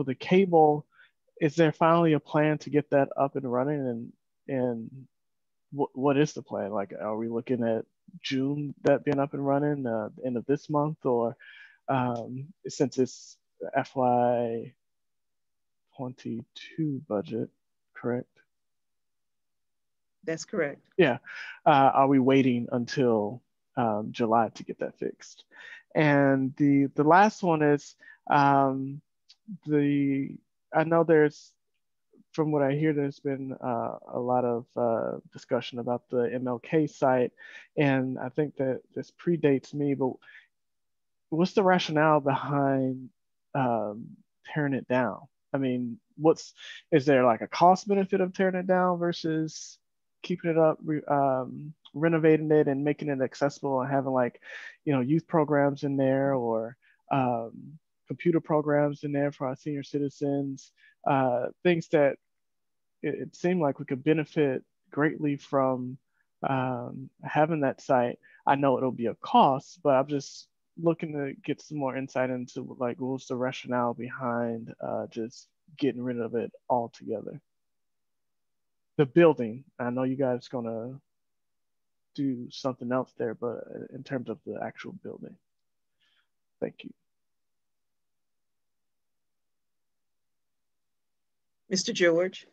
the cable. Is there finally a plan to get that up and running? And what is the plan? Like, are we looking at June that being up and running, end of this month, or since it's FY 22 budget, correct? That's correct. Yeah. Are we waiting until July to get that fixed? And the last one is I know there's, from what I hear, there's been a lot of discussion about the MLK site, and I think that this predates me, but what's the rationale behind tearing it down? I mean, is there like a cost benefit of tearing it down versus keeping it up, renovating it and making it accessible and having, like, youth programs in there, or computer programs in there for our senior citizens, things that it seemed like we could benefit greatly from having that site. I know it'll be a cost, but I'm just looking to get some more insight into, like, what's the rationale behind just getting rid of it altogether. The building, I know you guys gonna do something else there, but in terms of the actual building. Thank you. Mr. George.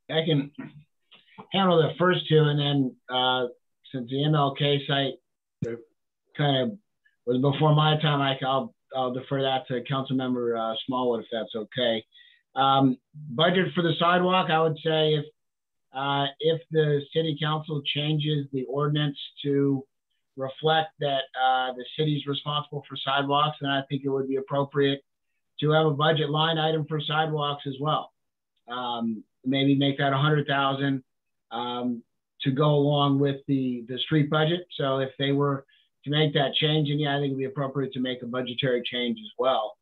I can handle the first two, and then since the MLK site kind of was before my time, I'll defer that to Councilmember Smallwood, if that's okay. Budget for the sidewalk, I would say if the city council changes the ordinance to reflect that the city's responsible for sidewalks, then I think it would be appropriate to have a budget line item for sidewalks as well. Maybe make that 100,000 to go along with the street budget. So if they were to make that change, and yeah, I think it'd be appropriate to make a budgetary change as well.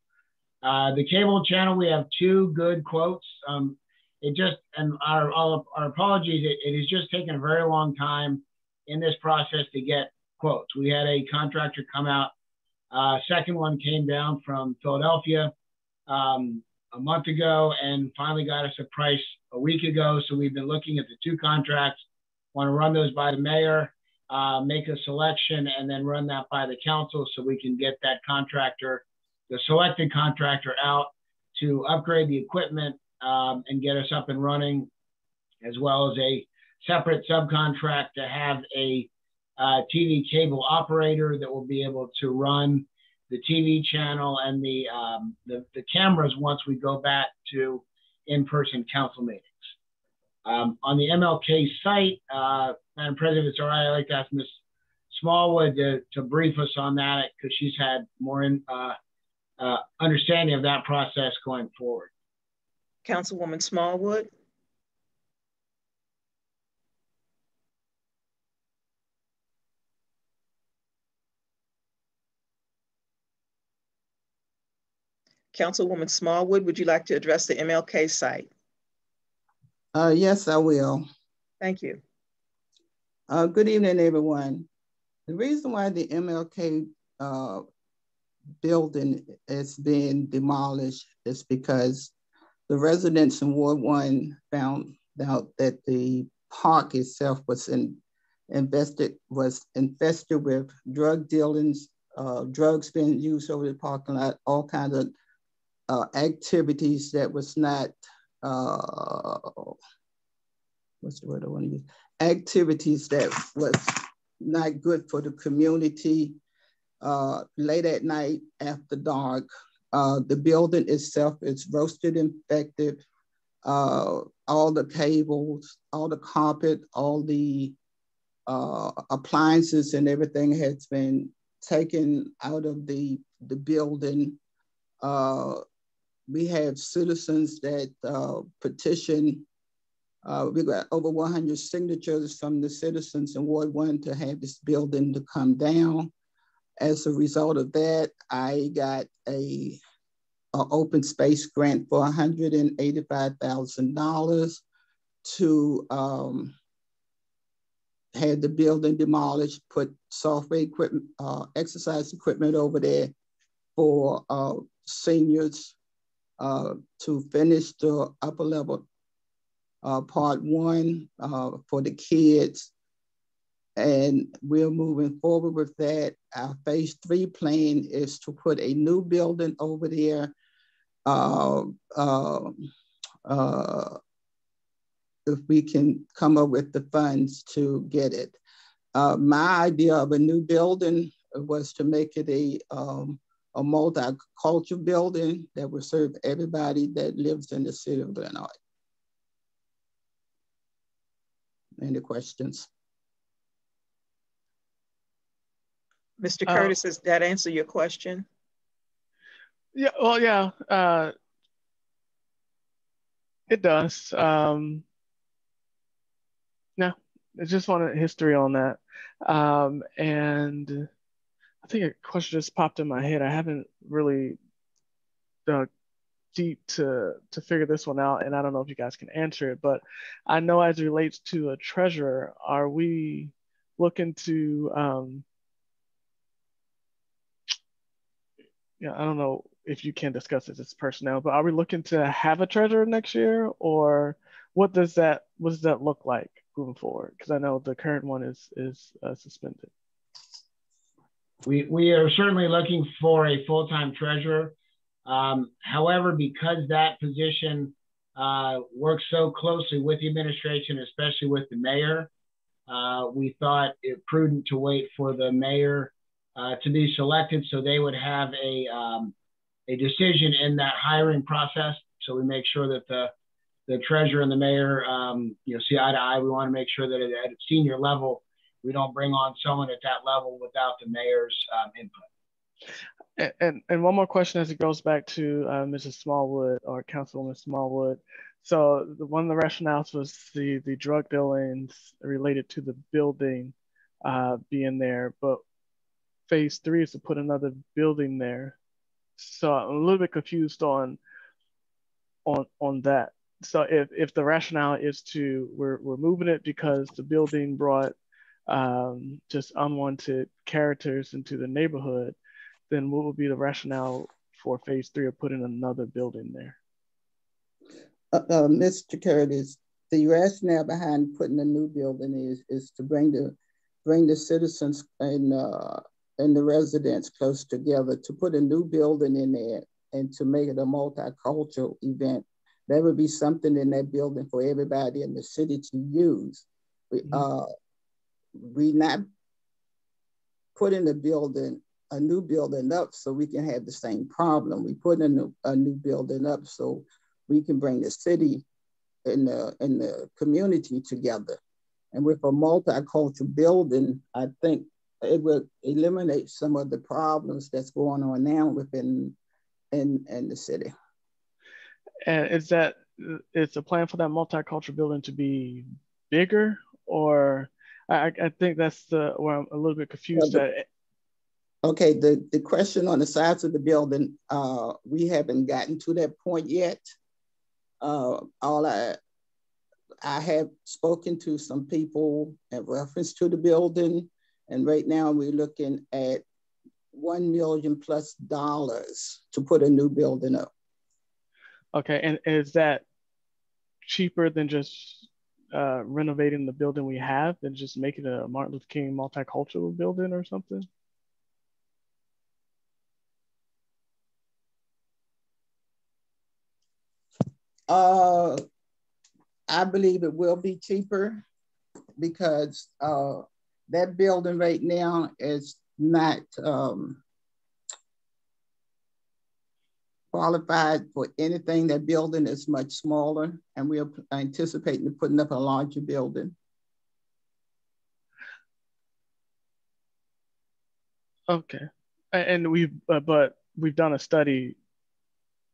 The cable channel, we have two good quotes. And our apologies, it has just taken a very long time in this process to get quotes. We had a contractor come out. Second one came down from Philadelphia a month ago and finally got us a price a week ago. So we've been looking at the two contracts, want to run those by the mayor, make a selection, and then run that by the council so we can get that contractor, the selected contractor, out to upgrade the equipment and get us up and running, as well as a separate subcontract to have a TV cable operator that will be able to run the TV channel and the cameras once we go back to in-person council meetings. On the MLK site, Madam President, if it's all right, I'd like to ask Ms. Smallwood to brief us on that, because she's had more understanding of that process going forward. Councilwoman Smallwood. Councilwoman Smallwood, would you like to address the MLK site? Yes, I will. Thank you. Good evening, everyone. The reason why the MLK building is being demolished is because the residents in Ward 1 found out that the park itself was infested with drug dealings, drugs being used over the parking lot, all kinds of activities that was not, what's the word I want to use? Activities that was not good for the community. Late at night, after dark, the building itself is roasted infected. All the cables, all the carpet, all the appliances and everything has been taken out of the building. We have citizens that petition. We got over 100 signatures from the citizens in Ward 1 to have this building to come down. As a result of that, I got a open space grant for $185,000 to have the building demolished, put software equipment, exercise equipment over there for seniors to finish the upper level part 1 for the kids. and we're moving forward with that. Our phase 3 plan is to put a new building over there. If we can come up with the funds to get it. My idea of a new building was to make it a multicultural building that would serve everybody that lives in the city of Illinois. Any questions? Mr. Curtis, does that answer your question? Yeah, well, yeah, it does. No, I just wanted history on that. And I think a question just popped in my head. I haven't really dug deep to figure this one out, and I don't know if you guys can answer it, but I know as it relates to a treasurer, are we looking to, I don't know if you can discuss this as personnel, but are we looking to have a treasurer next year, or what does that look like moving forward? Because I know the current one is suspended. We are certainly looking for a full-time treasurer. However, because that position works so closely with the administration, especially with the mayor, we thought it prudent to wait for the mayor to be selected, so they would have a decision in that hiring process. So we make sure that the treasurer and the mayor, see eye to eye. We want to make sure that at a senior level, we don't bring on someone at that level without the mayor's input. And one more question as it goes back to Mrs. Smallwood or Councilwoman Smallwood. So one of the rationales was the drug dealings related to the building being there, but phase 3 is to put another building there. So I'm a little bit confused on that. So if the rationale is we're moving it because the building brought just unwanted characters into the neighborhood, then what would be the rationale for phase 3 of putting another building there? Mr. Curtis, the rationale behind putting a new building is to bring the citizens and the residents close together, to put a new building in there and to make it a multicultural event. There would be something in that building for everybody in the city to use. We not putting a new building up so we can have the same problem. We put a new building up so we can bring the city and the community together. And with a multicultural building, I think it will eliminate some of the problems that's going on now within in the city. And is a plan for that multicultural building to be bigger, or I think that's where I'm a little bit confused at. Okay, the question on the sides of the building, we haven't gotten to that point yet. I have spoken to some people in reference to the building, and right now we're looking at $1 million+ to put a new building up. Okay, and is that cheaper than just renovating the building we have and just making a Martin Luther King multicultural building or something? I believe it will be cheaper because that building right now is not qualified for anything. That building is much smaller, and we are anticipating putting up a larger building. Okay, and we've done a study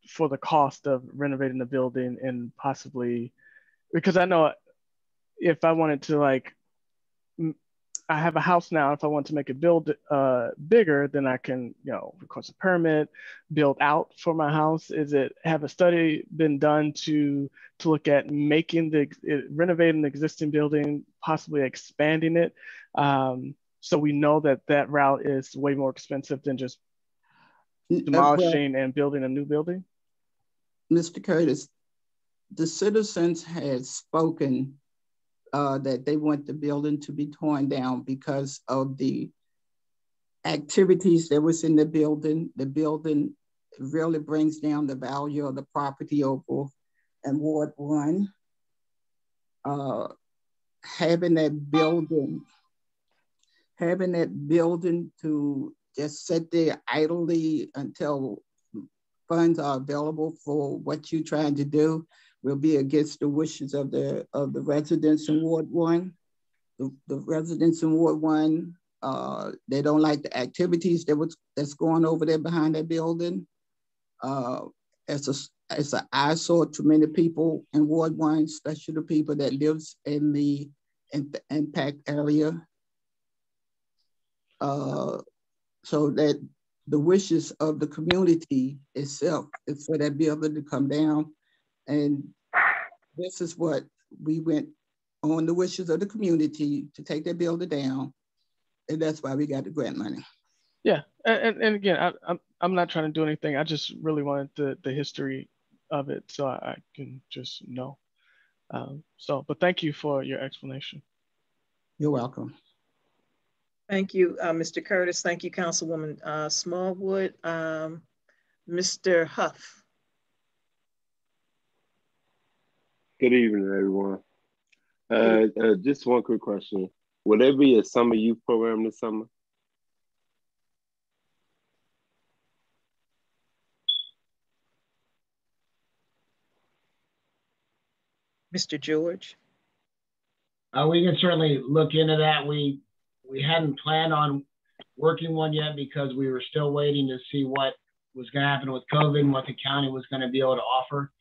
for the cost of renovating the building, and possibly, because I know if I wanted to, like, I have a house now, if I want to make it bigger, then I can, request a permit, build out for my house. Have a study been done to look at renovating the existing building, possibly expanding it? So we know that route is way more expensive than just demolishing and building a new building? Mr. Curtis, the citizens had spoken that they want the building to be torn down because of the activities that was in the building. The building really brings down the value of the property over in Ward 1. Having that building to just sit there idly until funds are available for what you're trying to do will be against the wishes of the residents in Ward 1. The residents in Ward 1, they don't like the activities that's going over there behind that building. It's an eyesore to many people in Ward 1, especially the people that lives in the impact area. So that the wishes of the community itself is for that building to come down. And this is what we went on, the wishes of the community to take that building down. And that's why we got the grant money. Yeah, and again, I'm not trying to do anything. I just really wanted the history of it so I can just know. But thank you for your explanation. You're welcome. Thank you, Mr. Curtis. Thank you, Councilwoman Smallwood. Mr. Huff. Good evening, everyone. Just one quick question. Will there be a summer youth program this summer? Mr. George. We can certainly look into that. We hadn't planned on working one yet because we were still waiting to see what was going to happen with COVID and what the county was going to be able to offer.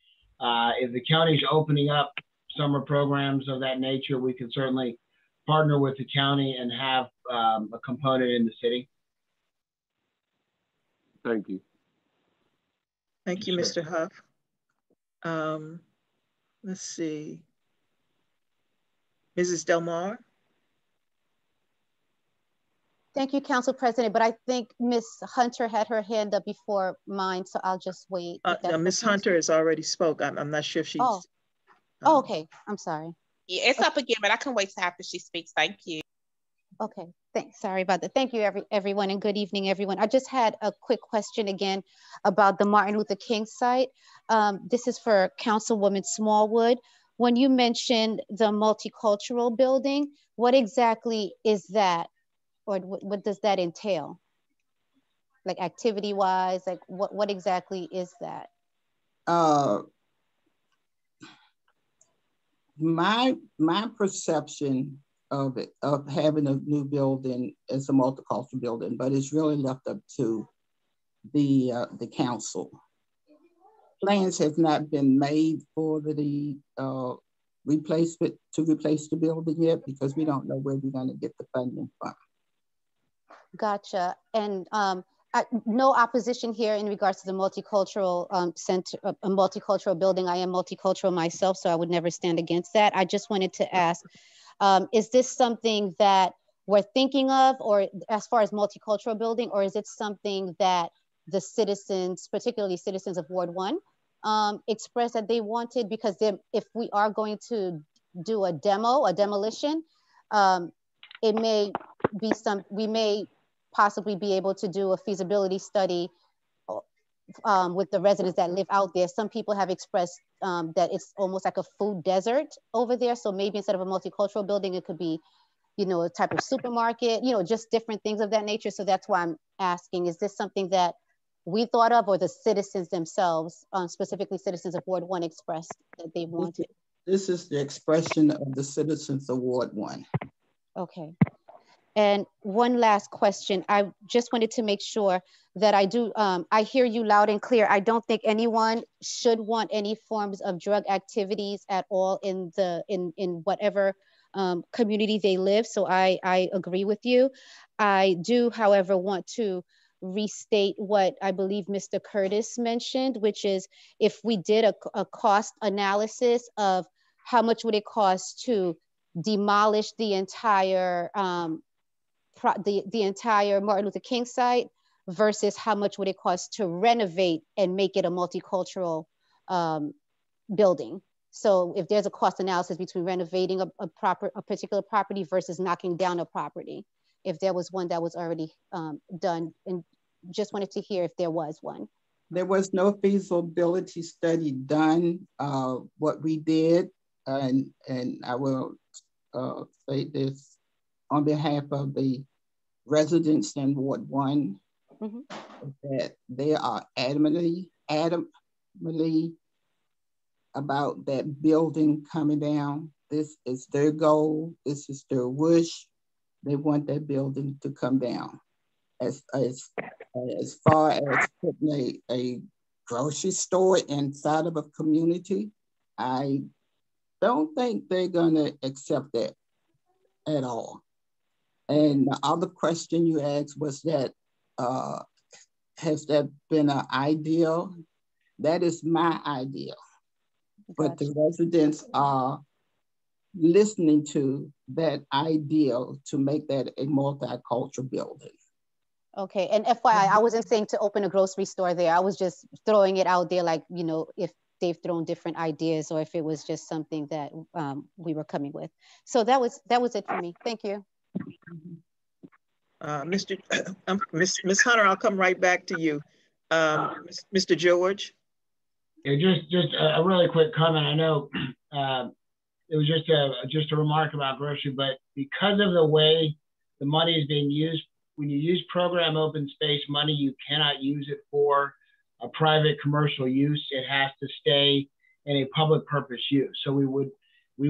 If the county's opening up summer programs of that nature, we can certainly partner with the county and have a component in the city. Thank you. Thank you, Mr. Huff. Let's see. Mrs. Delmar. Thank you, Council President, but I think Ms. Hunter had her hand up before mine, so I'll just wait. No, Ms. Hunter has already spoke. I'm not sure if she's... Oh, okay, I'm sorry. Yeah, it's up again, but I can wait till after she speaks. Thank you. Okay, thanks. Sorry about that. Thank you, everyone, and good evening, everyone. I just had a quick question again about the Martin Luther King site. This is for Councilwoman Smallwood. When you mentioned the multicultural building, what exactly is that? Or what does that entail? Like activity-wise, like what exactly is that? My perception of it, of having a new building is a multicultural building, but it's really left up to the council. Plans have not been made for the replacement to replace the building yet because we don't know where we're going to get the funding from. Gotcha. And no opposition here in regards to the multicultural center, a multicultural building. I am multicultural myself, so I would never stand against that. I just wanted to ask, is this something that we're thinking of, or as far as multicultural building, or is it something that the citizens, particularly citizens of Ward 1, expressed that they wanted? Because if we are going to do a demolition, it may be we may possibly be able to do a feasibility study with the residents that live out there. Some people have expressed that it's almost like a food desert over there. So maybe instead of a multicultural building, it could be, you know, a type of supermarket, you know, just different things of that nature. So that's why I'm asking, is this something that we thought of, or the citizens themselves, specifically citizens of Ward 1, expressed that they wanted? This is the expression of the citizens of Ward 1. Okay. And one last question. I just wanted to make sure that I hear you loud and clear. I don't think anyone should want any forms of drug activities at all in whatever community they live. So I agree with you. I do, however, want to restate what I believe Mr. Curtis mentioned, which is if we did a cost analysis of how much would it cost to demolish the entire the entire Martin Luther King site versus how much would it cost to renovate and make it a multicultural building. So if there's a cost analysis between renovating a particular property versus knocking down a property, if there was one that was already done, and just wanted to hear if there was one. There was no feasibility study done. What we did, and I will say this on behalf of the residents in Ward 1, that they are adamantly about that building coming down. This is their goal. This is their wish. They want that building to come down. As far as putting a grocery store inside of a community, I don't think they're gonna accept that at all. And the other question you asked was that, has that been an ideal? That is my ideal. But the residents are listening to that ideal to make that a multicultural building. Okay, and FYI, I wasn't saying to open a grocery store there. I was just throwing it out there, like, you know, if they've thrown different ideas or if it was just something that we were coming with. So that was it for me. Thank you. Miss Hunter, I'll come right back to you. Mr. George. Yeah, just a really quick comment. I know it was just a remark about grocery, but because of the way the money is being used, when you use program open space money, you cannot use it for a private commercial use. It has to stay in a public purpose use. So we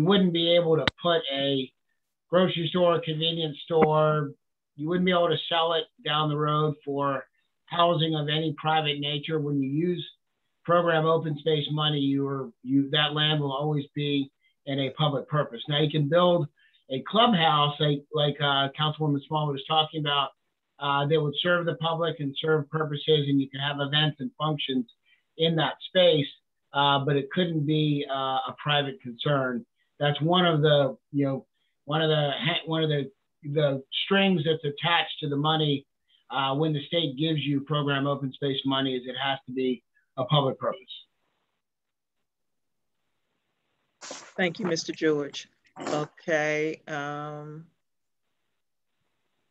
wouldn't be able to put a grocery store, convenience store. You wouldn't be able to sell it down the road for housing of any private nature. When you use program open space money, that land will always be in a public purpose. Now you can build a clubhouse like Councilwoman Small was talking about that would serve the public and serve purposes, and you can have events and functions in that space, but it couldn't be a private concern. That's one of the strings that's attached to the money when the state gives you program open space money, is it has to be a public purpose. Thank you, Mr. George. Okay.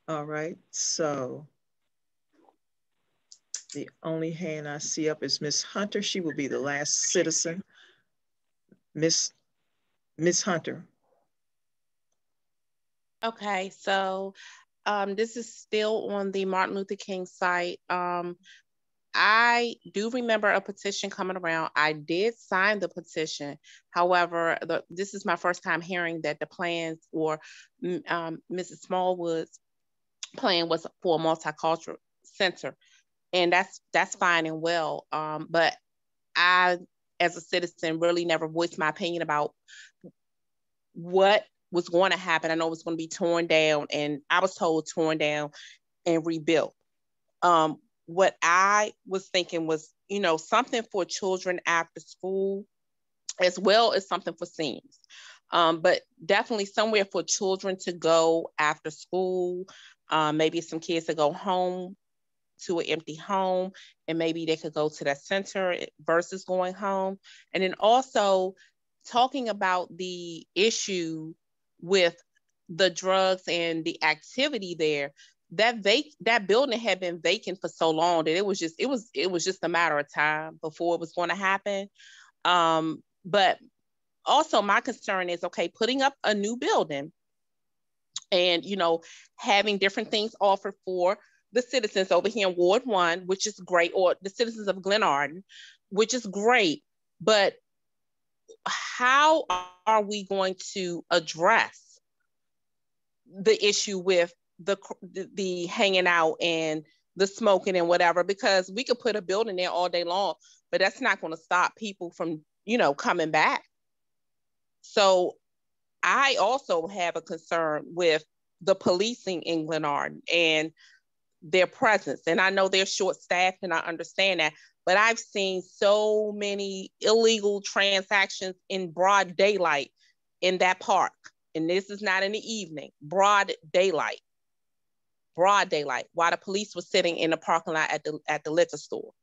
All right, so the only hand I see up is Miss Hunter. She will be the last citizen. Miss Hunter. Okay, so this is still on the Martin Luther King site. I do remember a petition coming around. I did sign the petition. However, this is my first time hearing that the plans or Mrs. Smallwood's plan was for a multicultural center. And that's fine and well. But I, as a citizen, really never voiced my opinion about what was going to happen. I know it was going to be torn down, and I was told torn down and rebuilt. What I was thinking was, you know, something for children after school, as well as something for seniors. But definitely somewhere for children to go after school, maybe some kids to go home to an empty home, and maybe they could go to that center versus going home. And then also talking about the issue with the drugs and the activity there. That building had been vacant for so long that it was just a matter of time before it was going to happen. But also my concern is, okay, putting up a new building and, you know, having different things offered for the citizens over here in Ward 1, which is great, or the citizens of Glenarden, which is great. But how are we going to address the issue with the hanging out and the smoking and whatever? Because we could put a building there all day long, but that's not going to stop people from, you know, coming back. So I also have a concern with the policing in Glenarden and their presence. And I know they're short-staffed, and I understand that, but I've seen so many illegal transactions in broad daylight in that park. And this is not in the evening, broad daylight, while the police were sitting in the parking lot at the liquor store.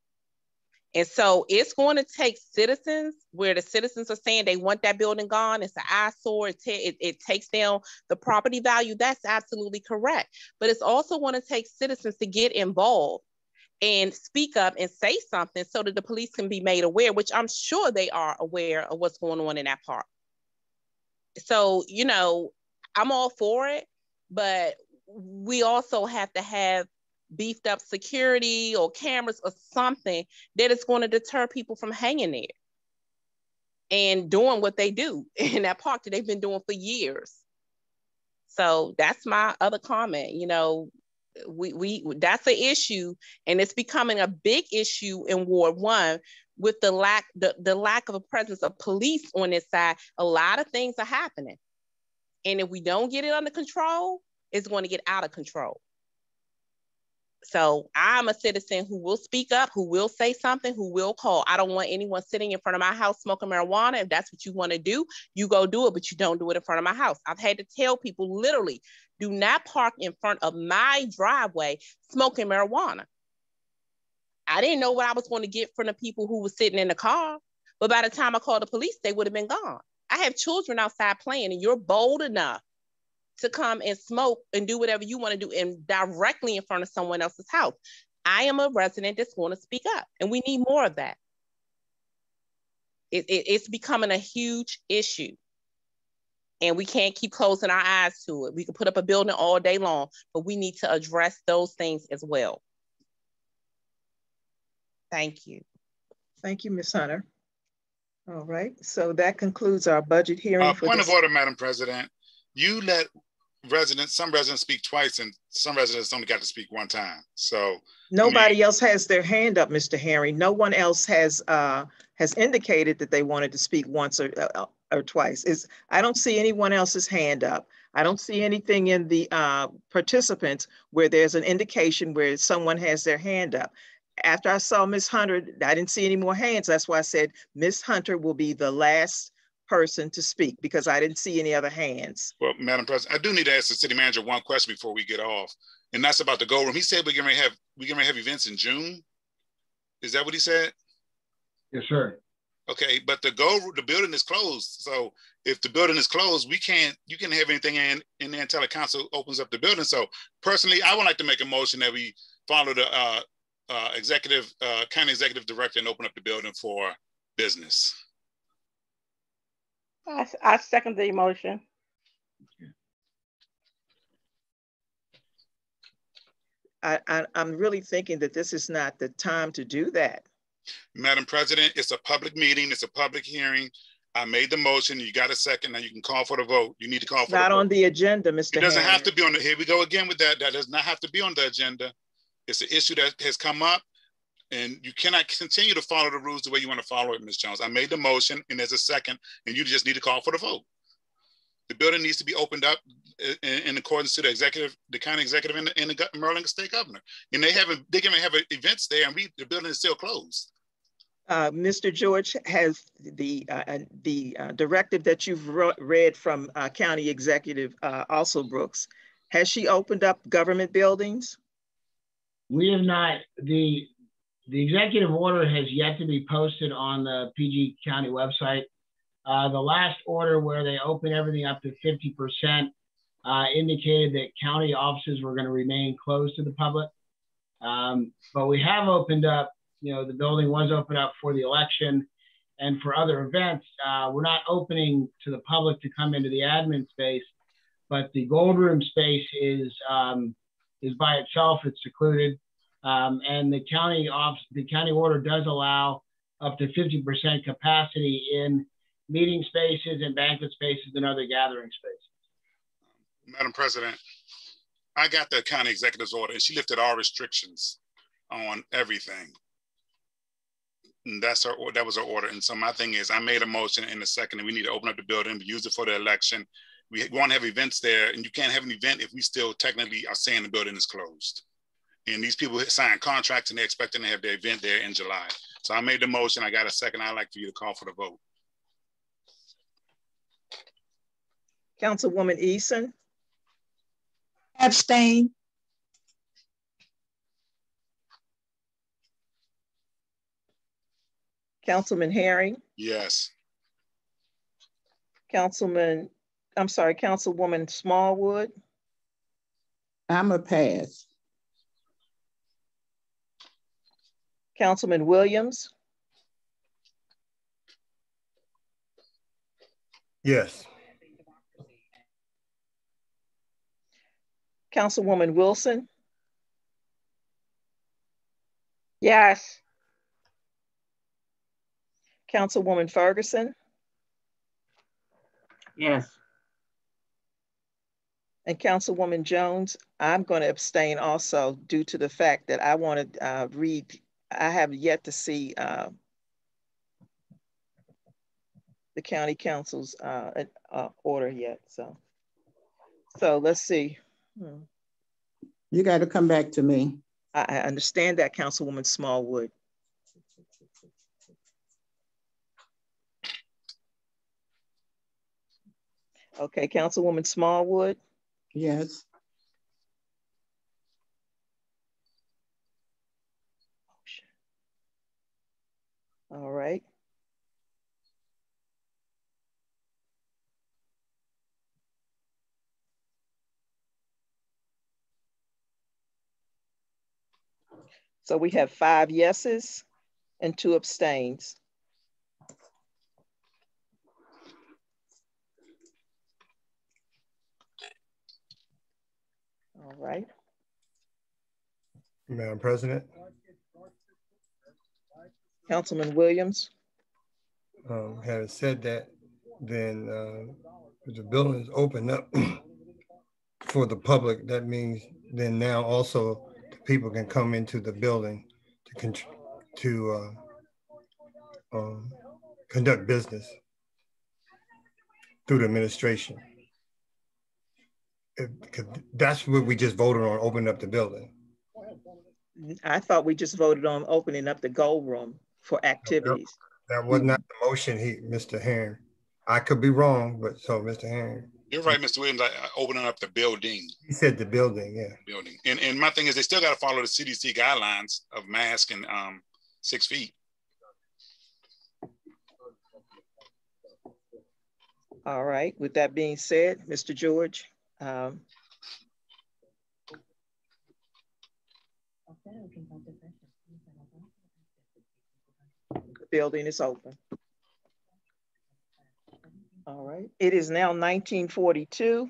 And so it's going to take citizens where the citizens are saying they want that building gone. It's an eyesore. It takes down the property value. That's absolutely correct. But it's also going to take citizens to get involved and speak up and say something so that the police can be made aware, which I'm sure they are aware of what's going on in that park. So, you know, I'm all for it, but we also have to have beefed up security or cameras or something that is going to deter people from hanging there and doing what they do in that park that they've been doing for years. So that's my other comment. You know, we that's an issue, and it's becoming a big issue in Ward 1 with the lack of a presence of police on this side. A lot of things are happening, and if we don't get it under control, it's going to get out of control. So I'm a citizen who will speak up, who will say something, who will call. I don't want anyone sitting in front of my house smoking marijuana. If that's what you want to do, you go do it, but you don't do it in front of my house. I've had to tell people literally, do not park in front of my driveway smoking marijuana. I didn't know what I was going to get from the people who were sitting in the car, but by the time I called the police, they would have been gone. I have children outside playing, and you're bold enough to come and smoke and do whatever you want to do and directly in front of someone else's house. I am a resident that's going to speak up, and we need more of that. It's becoming a huge issue, and we can't keep closing our eyes to it. We can put up a building all day long, but we need to address those things as well. Thank you. Thank you, Ms. Hunter. All right, so that concludes our budget hearing. Point of order, Madam President. You let some residents speak twice, and some residents only got to speak one time. So nobody else has their hand up, Mr. Herring. No one else has indicated that they wanted to speak once or twice. I don't see anyone else's hand up. I don't see anything in the participants where there's an indication where someone has their hand up. After I saw Ms. Hunter, I didn't see any more hands. That's why I said Ms. Hunter will be the last person to speak, because I didn't see any other hands. Well, Madam President, I do need to ask the city manager one question before we get off, and that's about the Gold Room. He said we're going to have events in June. Is that what he said? Yes, sir. Okay, but the building is closed. So if the building is closed, you can have anything in there until the council opens up the building. So personally, I would like to make a motion that we follow the county executive director and open up the building for business. I second the motion. I'm really thinking that this is not the time to do that. Madam President, it's a public meeting. It's a public hearing. I made the motion. You got a second. Now you can call for the vote. You need to call for the vote. Not on the agenda, Mr. It doesn't Henry. have to be on the, here we go again with that. That does not have to be on the agenda. It's an issue that has come up, and you cannot continue to follow the rules the way you want to follow it, Ms. Jones. I made the motion, and there's a second, and you just need to call for the vote. The building needs to be opened up in accordance to the county executive and the Maryland state governor. And they can have events there, and the building is still closed. Mr. George, has the directive that you've read from County Executive also Brooks, has she opened up government buildings? We have not. The executive order has yet to be posted on the PG County website. The last order where they opened everything up to 50% indicated that county offices were going to remain closed to the public. But we have opened up, the building was opened up for the election and for other events. We're not opening to the public to come into the admin space, but the Gold Room space is by itself. It's secluded. And the county order does allow up to 50% capacity in meeting spaces and banquet spaces and other gathering spaces. Madam President, I got the county executive's order, and she lifted all restrictions on everything. And that was her order. And so my thing is, I made a motion in a second, and we need to open up the building, use it for the election. We want to have events there, and you can't have an event if we still technically are saying the building is closed. And these people sign contracts, and they're expecting to have their event there in July. So I made the motion. I got a second. I'd like for you to call for the vote. Councilwoman Eason? Abstain. Councilman Herring, Yes. Councilwoman Smallwood, I'm a pass. Councilman Williams, Yes. Councilwoman Wilson, Yes. Councilwoman Ferguson, Yes. and Councilwoman Jones. I'm going to abstain also due to the fact that I want to read, I have yet to see the county council's order yet. So let's see. You got to come back to me. I understand that, Councilwoman Smallwood. Okay, Councilwoman Smallwood. Yes. All right. So we have 5 yeses and 2 abstains. All right. Madam President. Councilman Williams. Having said that, then the building is open up for the public. That means then now also the people can come into the building to conduct business through the administration. That's what we just voted on, opening up the building. I thought we just voted on opening up the gold room for activities. That was not the motion, Mr. Herring. I could be wrong, but so Mr. Herring. You're right, Mr. Williams, opening up the building. He said the building, yeah. Building. And my thing is they still got to follow the CDC guidelines of mask and 6 feet. All right, with that being said, Mr. George. The building is open. All right. It is now 1942.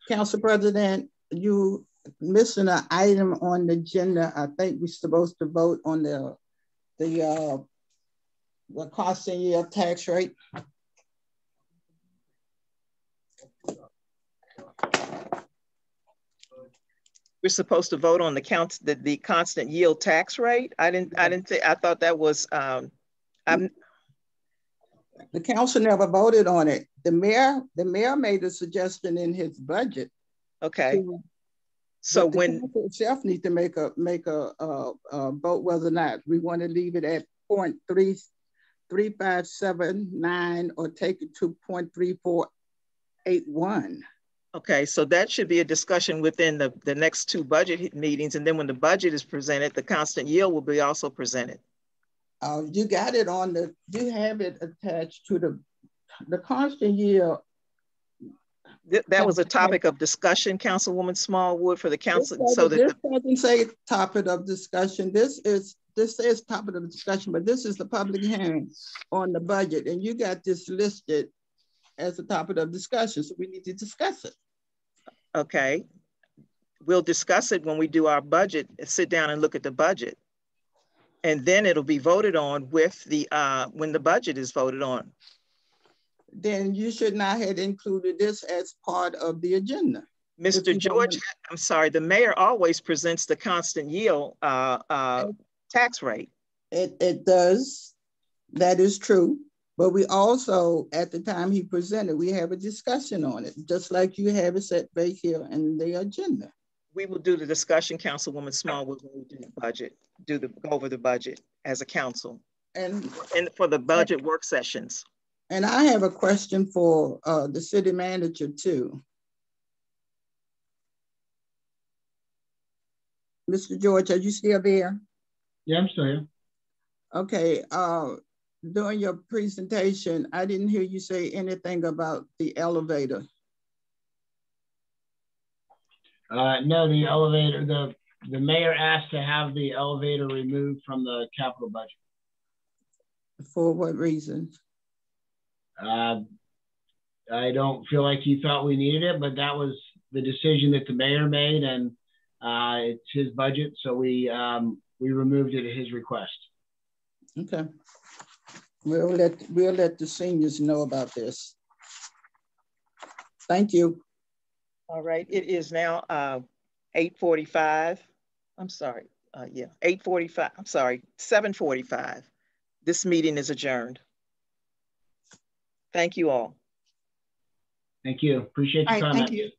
Council President, you missing an item on the agenda. I think we're supposed to vote on the cost and yield tax rate. We're supposed to vote on the constant yield tax rate. I thought that was the council never voted on it. The mayor made a suggestion in his budget. Okay. So when the council itself needs to make a vote whether or not we want to leave it at 0.3579 or take it to 0.3481. Okay, so that should be a discussion within the next 2 budget meetings, and then when the budget is presented, the constant yield will be also presented. You got it on you have it attached to the constant yield. That was a topic of discussion, Councilwoman Smallwood, for the council. This doesn't say topic of discussion. This says topic of discussion, but this is the public hearing on the budget, and you got this listed as a topic of discussion, so we need to discuss it. Okay, we'll discuss it when we do our budget, sit down and look at the budget. And then it'll be voted on with when the budget is voted on. Then you should not have included this as part of the agenda. Mr. George, I'm sorry, the mayor always presents the constant yield tax rate. It does, that is true. But we also, at the time he presented, we have a discussion on it, just like you have it set right here in the agenda. We will do the discussion, Councilwoman Smallwood, when we do the budget, go over the budget as a council. And for the budget work sessions. And I have a question for the city manager too. Mr. George, are you still there? Yeah, I'm still here. Okay, during your presentation, I didn't hear you say anything about the elevator. No, the elevator, the mayor asked to have the elevator removed from the capital budget. For what reason? I don't feel like he thought we needed it, but that was the decision that the mayor made, and it's his budget, so we removed it at his request. Okay, we'll let the seniors know about this. Thank you. All right, it is now 8:45. I'm sorry, yeah, 8:45. I'm sorry, 7:45. This meeting is adjourned. Thank you all. Thank you. Appreciate your comments. Thank you.